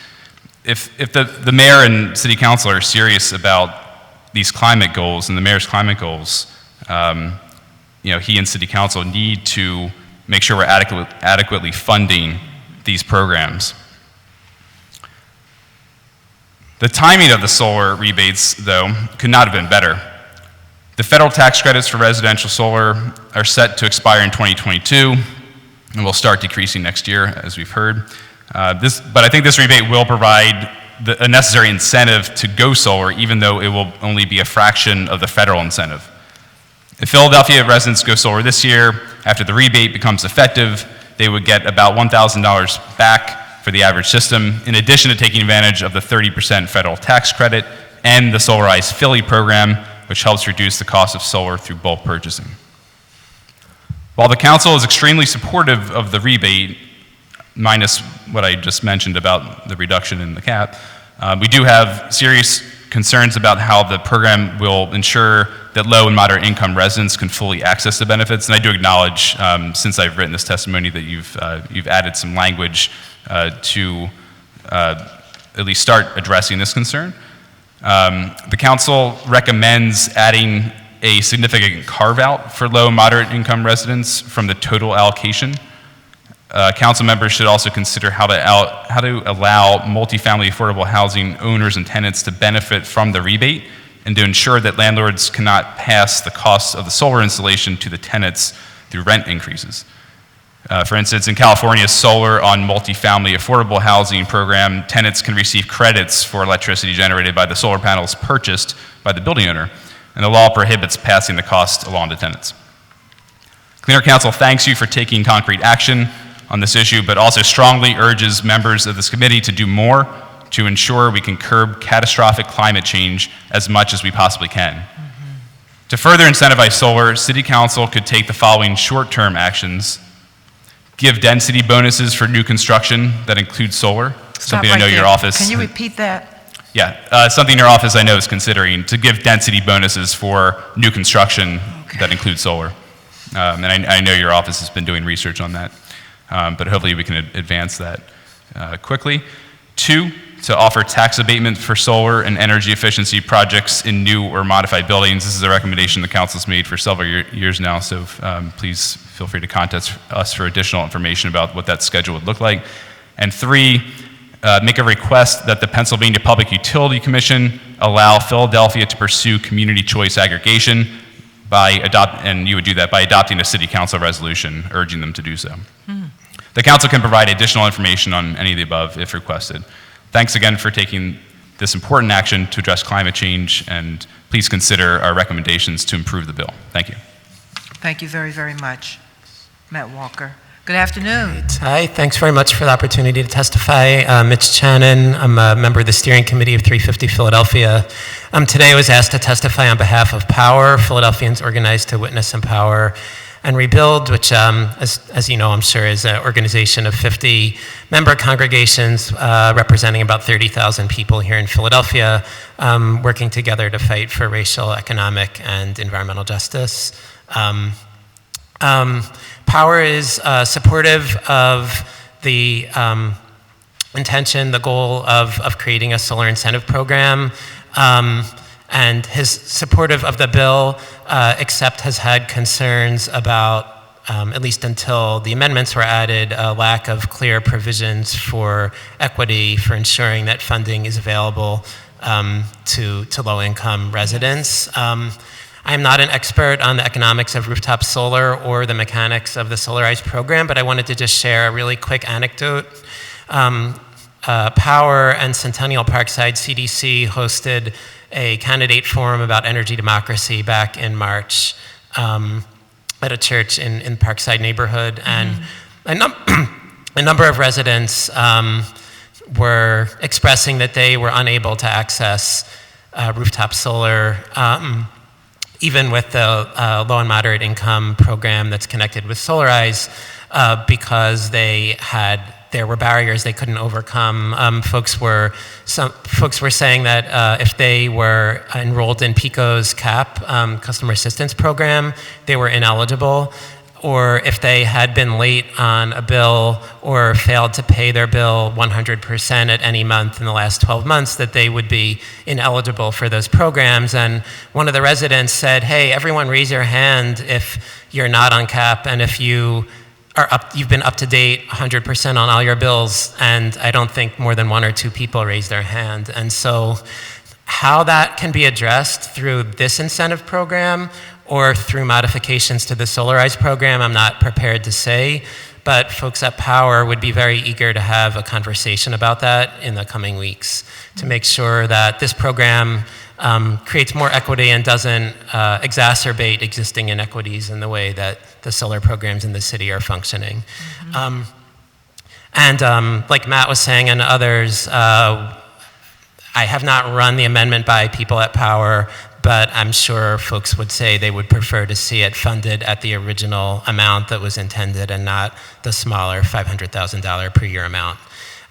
[SPEAKER 10] If the mayor and city council are serious about these climate goals and the mayor's climate goals, he and city council need to make sure we're adequately funding these programs. The timing of the solar rebates, though, could not have been better. The federal tax credits for residential solar are set to expire in 2022 and will start decreasing next year, as we've heard. But I think this rebate will provide a necessary incentive to go solar, even though it will only be a fraction of the federal incentive. If Philadelphia residents go solar this year, after the rebate becomes effective, they would get about $1,000 back for the average system, in addition to taking advantage of the 30% federal tax credit and the Solarized Philly program, which helps reduce the cost of solar through bulk purchasing. While the council is extremely supportive of the rebate, minus what I just mentioned about the reduction in the cap, we do have serious concerns about how the program will ensure that low and moderate income residents can fully access the benefits. And I do acknowledge, since I've written this testimony, that you've added some language to at least start addressing this concern. The council recommends adding a significant carve-out for low and moderate income residents from the total allocation. Council members should also consider how to allow multifamily affordable housing owners and tenants to benefit from the rebate, and to ensure that landlords cannot pass the costs of the solar installation to the tenants through rent increases. For instance, in California's solar on multifamily affordable housing program, tenants can receive credits for electricity generated by the solar panels purchased by the building owner, and the law prohibits passing the cost along to tenants. Clean Air Council thanks you for taking concrete action on this issue, but also strongly urges members of this committee to do more to ensure we can curb catastrophic climate change as much as we possibly can. To further incentivize solar, City Council could take the following short-term actions: give density bonuses for new construction that include solar, something I know your office...
[SPEAKER 1] Can you repeat that?
[SPEAKER 10] Yeah, something your office I know is considering, to give density bonuses for new construction that includes solar. And I know your office has been doing research on that, but hopefully we can advance that quickly. 2, to offer tax abatement for solar and energy efficiency projects in new or modified buildings. This is a recommendation the council's made for several years now, so please feel free to contact us for additional information about what that schedule would look like. And 3, make a request that the Pennsylvania Public Utility Commission allow Philadelphia to pursue community choice aggregation and you would do that by adopting a city council resolution urging them to do so. The council can provide additional information on any of the above if requested. Thanks again for taking this important action to address climate change, and please consider our recommendations to improve the bill. Thank you.
[SPEAKER 1] Thank you very, very much. Matt Walker. Good afternoon.
[SPEAKER 11] Hi, thanks very much for the opportunity to testify. Mitch Channon, I'm a member of the steering committee of 350 Philadelphia. Today I was asked to testify on behalf of POWER, Philadelphians Organized to Witness, Empower, and Rebuild, which, as you know, I'm sure, is an organization of 50 member congregations representing about 30,000 people here in Philadelphia, working together to fight for racial, economic, and environmental justice. POWER is supportive of the intention, the goal of creating a solar incentive program, and is supportive of the bill, except has had concerns about, at least until the amendments were added, a lack of clear provisions for equity, for ensuring that funding is available to low-income residents. I'm not an expert on the economics of rooftop solar or the mechanics of the Solarized program, but I wanted to just share a really quick anecdote. POWER and Centennial Parkside CDC hosted a candidate forum about energy democracy back in March at a church in Parkside neighborhood, and a number of residents were expressing that they were unable to access rooftop solar, even with the low and moderate income program that's connected with Solarize, because there were barriers they couldn't overcome. Folks were saying that if they were enrolled in PECO's CAP, Customer Assistance Program, they were ineligible. Or if they had been late on a bill or failed to pay their bill 100% at any month in the last 12 months, that they would be ineligible for those programs. And one of the residents said, hey, everyone raise your hand if you're not on CAP and if you've been up to date 100% on all your bills. And I don't think more than 1 or 2 people raised their hand. And so how that can be addressed through this incentive program or through modifications to the Solarized program, I'm not prepared to say, but folks at POWER would be very eager to have a conversation about that in the coming weeks to make sure that this program creates more equity and doesn't exacerbate existing inequities in the way that the solar programs in the city are functioning. Like Matt was saying and others, I have not run the amendment by people at POWER, but I'm sure folks would say they would prefer to see it funded at the original amount that was intended and not the smaller $500,000 per year amount.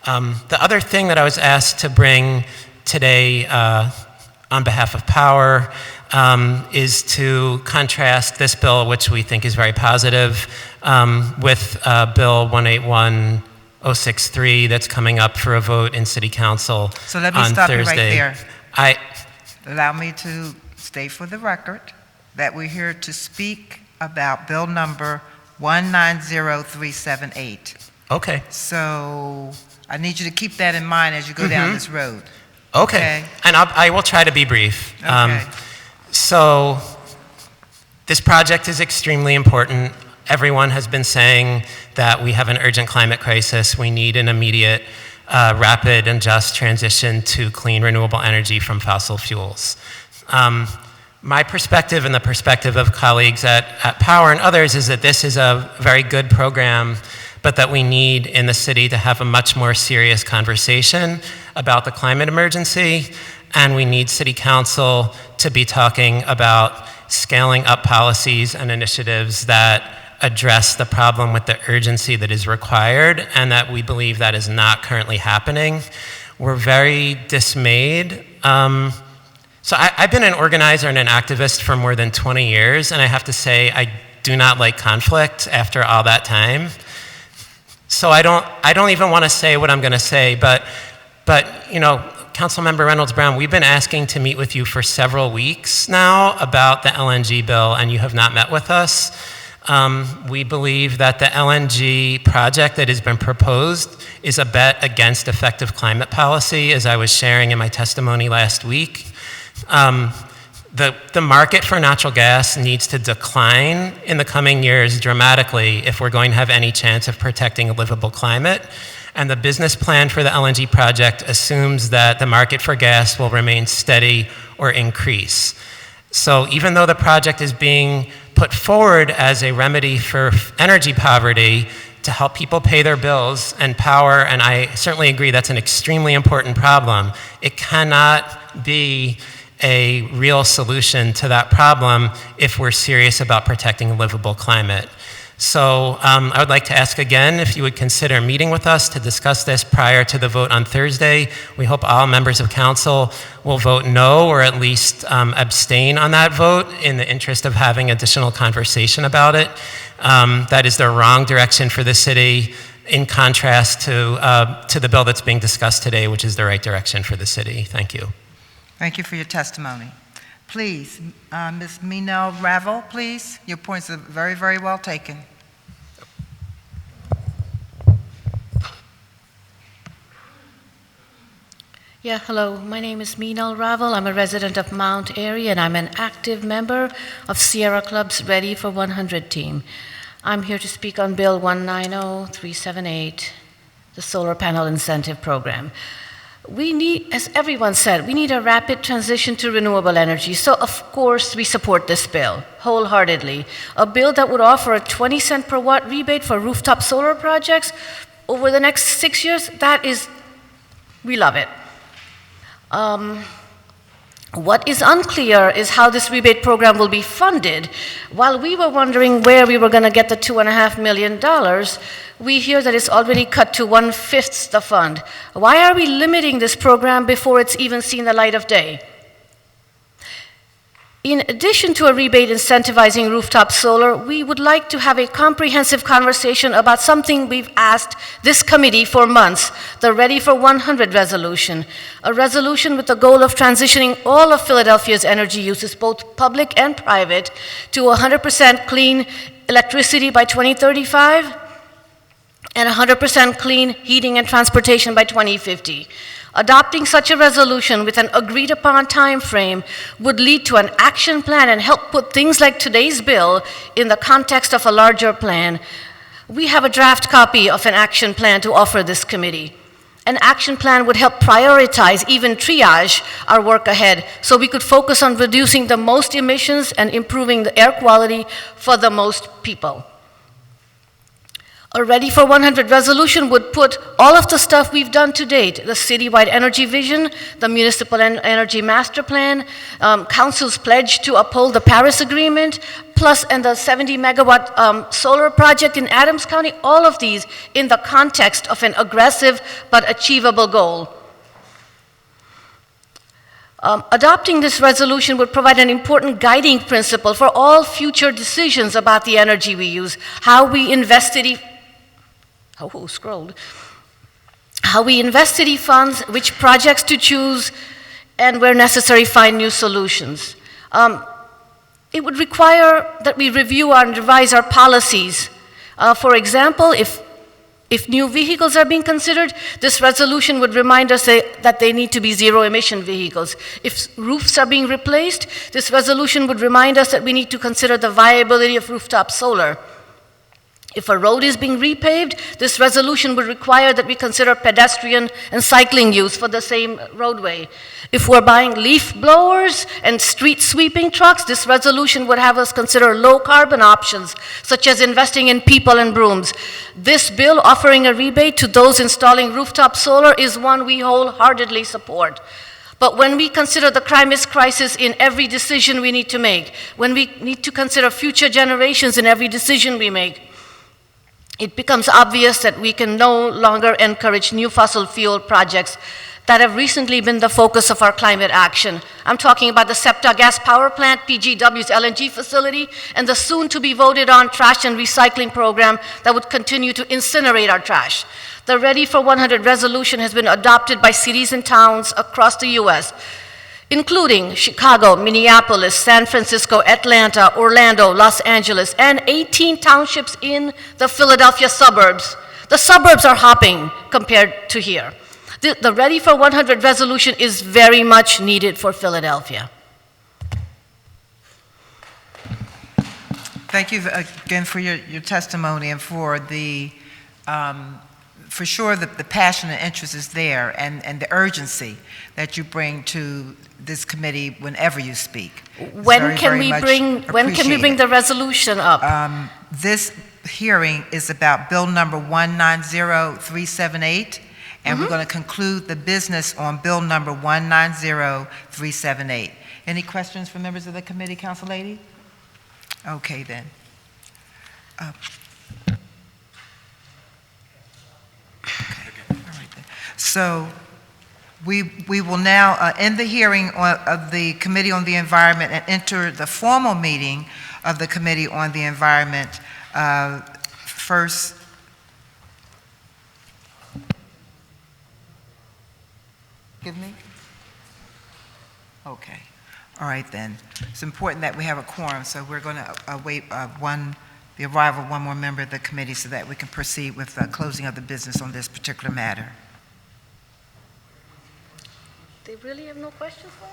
[SPEAKER 11] The other thing that I was asked to bring today on behalf of POWER is to contrast this bill, which we think is very positive, with Bill 181063 that's coming up for a vote in City Council on Thursday.
[SPEAKER 1] So let me stop you right there. Allow me to state for the record that we're here to speak about bill number 190378.
[SPEAKER 11] Okay.
[SPEAKER 1] So I need you to keep that in mind as you go down this road.
[SPEAKER 11] Okay. And I will try to be brief.
[SPEAKER 1] Okay.
[SPEAKER 11] So this project is extremely important. Everyone has been saying that we have an urgent climate crisis. We need an immediate rapid and just transition to clean renewable energy from fossil fuels. My perspective and the perspective of colleagues at POWER and others is that this is a very good program, but that we need in the city to have a much more serious conversation about the climate emergency, and we need City Council to be talking about scaling up policies and initiatives that address the problem with the urgency that is required, and that we believe that is not currently happening. We're very dismayed. So I've been an organizer and an activist for more than 20 years, and I have to say I do not like conflict after all that time. So I don't even want to say what I'm going to say, but But, you know, Councilmember Reynolds Brown, we've been asking to meet with you for several weeks now about the LNG bill, and you have not met with us. We believe that the LNG project that has been proposed is a bet against effective climate policy, as I was sharing in my testimony last week. The market for natural gas needs to decline in the coming years dramatically if we're going to have any chance of protecting a livable climate. And the business plan for the LNG project assumes that the market for gas will remain steady or increase. So even though the project is being put forward as a remedy for energy poverty to help people pay their bills and power, and I certainly agree that's an extremely important problem, it cannot be a real solution to that problem if we're serious about protecting a livable climate. So I would like to ask again if you would consider meeting with us to discuss this prior to the vote on Thursday. We hope all members of council will vote no or at least abstain on that vote in the interest of having additional conversation about it. That is the wrong direction for the city in contrast to the bill that's being discussed today, which is the right direction for the city. Thank you.
[SPEAKER 1] Thank you for your testimony. Please, Ms. Mina El Raval, please. Your points are very, very well taken.
[SPEAKER 12] Yeah, hello. My name is Mina El Raval. I'm a resident of Mount Airy, and I'm an active member of Sierra Club's Ready for 100 team. I'm here to speak on Bill 190378, the Solar Panel Incentive Program. We need, as everyone said, we need a rapid transition to renewable energy. So, of course, we support this bill wholeheartedly. A bill that would offer a 20-cent per watt rebate for rooftop solar projects over the next 6 years, we love it. What is unclear is how this rebate program will be funded. While we were wondering where we were going to get the $2.5 million, we hear that it's already cut to 1/5 the fund. Why are we limiting this program before it's even seen the light of day? In addition to a rebate incentivizing rooftop solar, we would like to have a comprehensive conversation about something we've asked this committee for months, the Ready for 100 resolution, a resolution with the goal of transitioning all of Philadelphia's energy uses, both public and private, to 100% clean electricity by 2035 and 100% clean heating and transportation by 2050. Adopting such a resolution with an agreed-upon time frame would lead to an action plan and help put things like today's bill in the context of a larger plan. We have a draft copy of an action plan to offer this committee. An action plan would help prioritize, even triage, our work ahead so we could focus on reducing the most emissions and improving the air quality for the most people. A Ready for 100 resolution would put all of the stuff we've done to date, the citywide energy vision, the municipal energy master plan, council's pledge to uphold the Paris Agreement, plus and the 70 megawatt solar project in Adams County, all of these in the context of an aggressive but achievable goal. Adopting this resolution would provide an important guiding principle for all future decisions about the energy we use, how we invest city funds, which projects to choose, and where necessary, find new solutions. It would require that we review and revise our policies. For example, if new vehicles are being considered, this resolution would remind us that they need to be zero-emission vehicles. If roofs are being replaced, this resolution would remind us that we need to consider the viability of rooftop solar. If a road is being repaved, this resolution would require that we consider pedestrian and cycling use for the same roadway. If we're buying leaf blowers and street sweeping trucks, this resolution would have us consider low carbon options, such as investing in people and brooms. This bill offering a rebate to those installing rooftop solar is one we wholeheartedly support. But when we consider the climate crisis in every decision we need to make, when we need to consider future generations in every decision we make, it becomes obvious that we can no longer encourage new fossil fuel projects that have recently been the focus of our climate action. I'm talking about the SEPTA gas power plant, PGW's LNG facility, and the soon-to-be voted-on trash and recycling program that would continue to incinerate our trash. The Ready for 100 resolution has been adopted by cities and towns across the U.S., including Chicago, Minneapolis, San Francisco, Atlanta, Orlando, Los Angeles, and 18 townships in the Philadelphia suburbs. The suburbs are hopping compared to here. The Ready for 100 resolution is very much needed for Philadelphia.
[SPEAKER 1] Thank you again for your testimony and for the, for sure the passion and interest is there and the urgency that you bring to this committee whenever you speak.
[SPEAKER 12] When can we bring the resolution up?
[SPEAKER 1] This hearing is about Bill number 190378, and we're going to conclude the business on Bill number 190378. Any questions from members of the committee, Council Lady? Okay, then. Okay. All right, then. So we will now end the hearing of the Committee on the Environment and enter the formal meeting of the Committee on the Environment. First, give me? Okay. All right, then. It's important that we have a quorum, so we're going to await the arrival of one more member of the committee so that we can proceed with the closing of the business on this particular matter.
[SPEAKER 12] They really have no questions for us?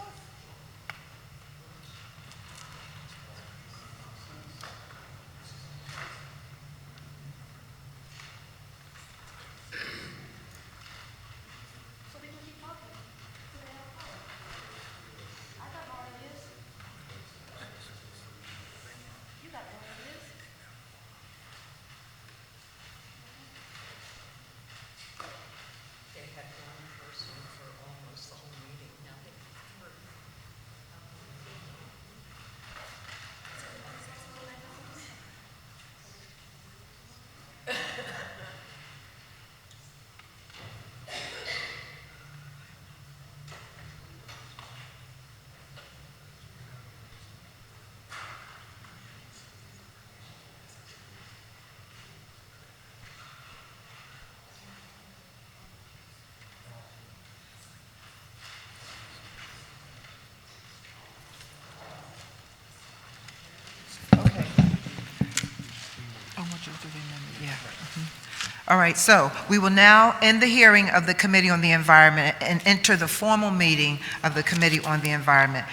[SPEAKER 1] All right, so we will now end the hearing of the Committee on the Environment and enter the formal meeting of the Committee on the Environment.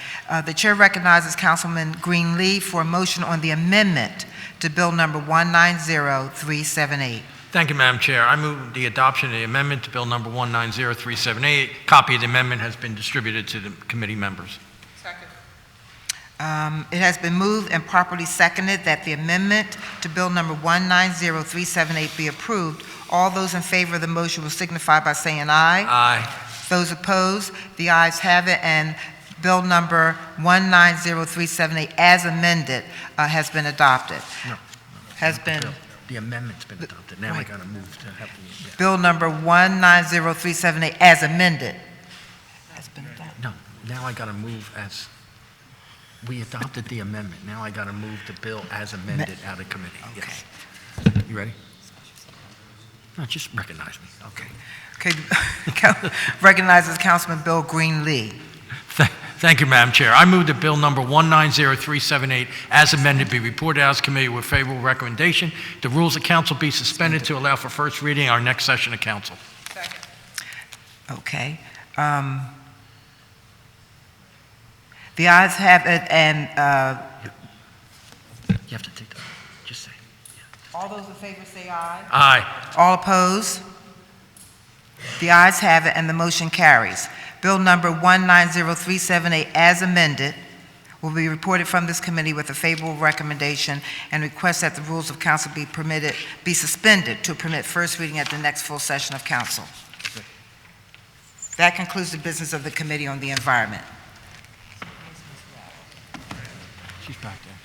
[SPEAKER 1] The Chair recognizes Councilman Green-Lee for a motion on the amendment to Bill number 190378.
[SPEAKER 5] Thank you, Madam Chair. I move the adoption of the amendment to Bill number 190378. Copy of the amendment has been distributed to the committee members.
[SPEAKER 1] It has been moved and properly seconded that the amendment to Bill number 190378 be approved. All those in favor of the motion will signify by saying aye.
[SPEAKER 5] Aye.
[SPEAKER 1] Those opposed, the ayes have it, and Bill number 190378 as amended has been adopted.
[SPEAKER 5] The amendment's been adopted. Now I got to move to have the...
[SPEAKER 1] Bill number 190378 as amended has been adopted.
[SPEAKER 5] No, now I got to move as... We adopted the amendment. Now I got to move the bill as amended out of committee.
[SPEAKER 1] Okay.
[SPEAKER 5] Yes. You ready? No, just recognize me. Okay.
[SPEAKER 1] Okay. Recognizes Councilman Bill Green-Lee.
[SPEAKER 5] Thank you, Madam Chair. I move that Bill number 190378 as amended be reported out as committee with favorable recommendation. The rules of council be suspended to allow for first reading our next session of council.
[SPEAKER 1] Second. Okay. The ayes have it, and
[SPEAKER 5] you have to take the, just say. Yeah.
[SPEAKER 1] All those in favor say aye.
[SPEAKER 5] Aye.
[SPEAKER 1] All opposed? The ayes have it, and the motion carries. Bill number 190378 as amended will be reported from this committee with a favorable recommendation and request that the rules of council be suspended to permit first reading at the next full session of council. That concludes the business of the Committee on the Environment.
[SPEAKER 5] She's back there.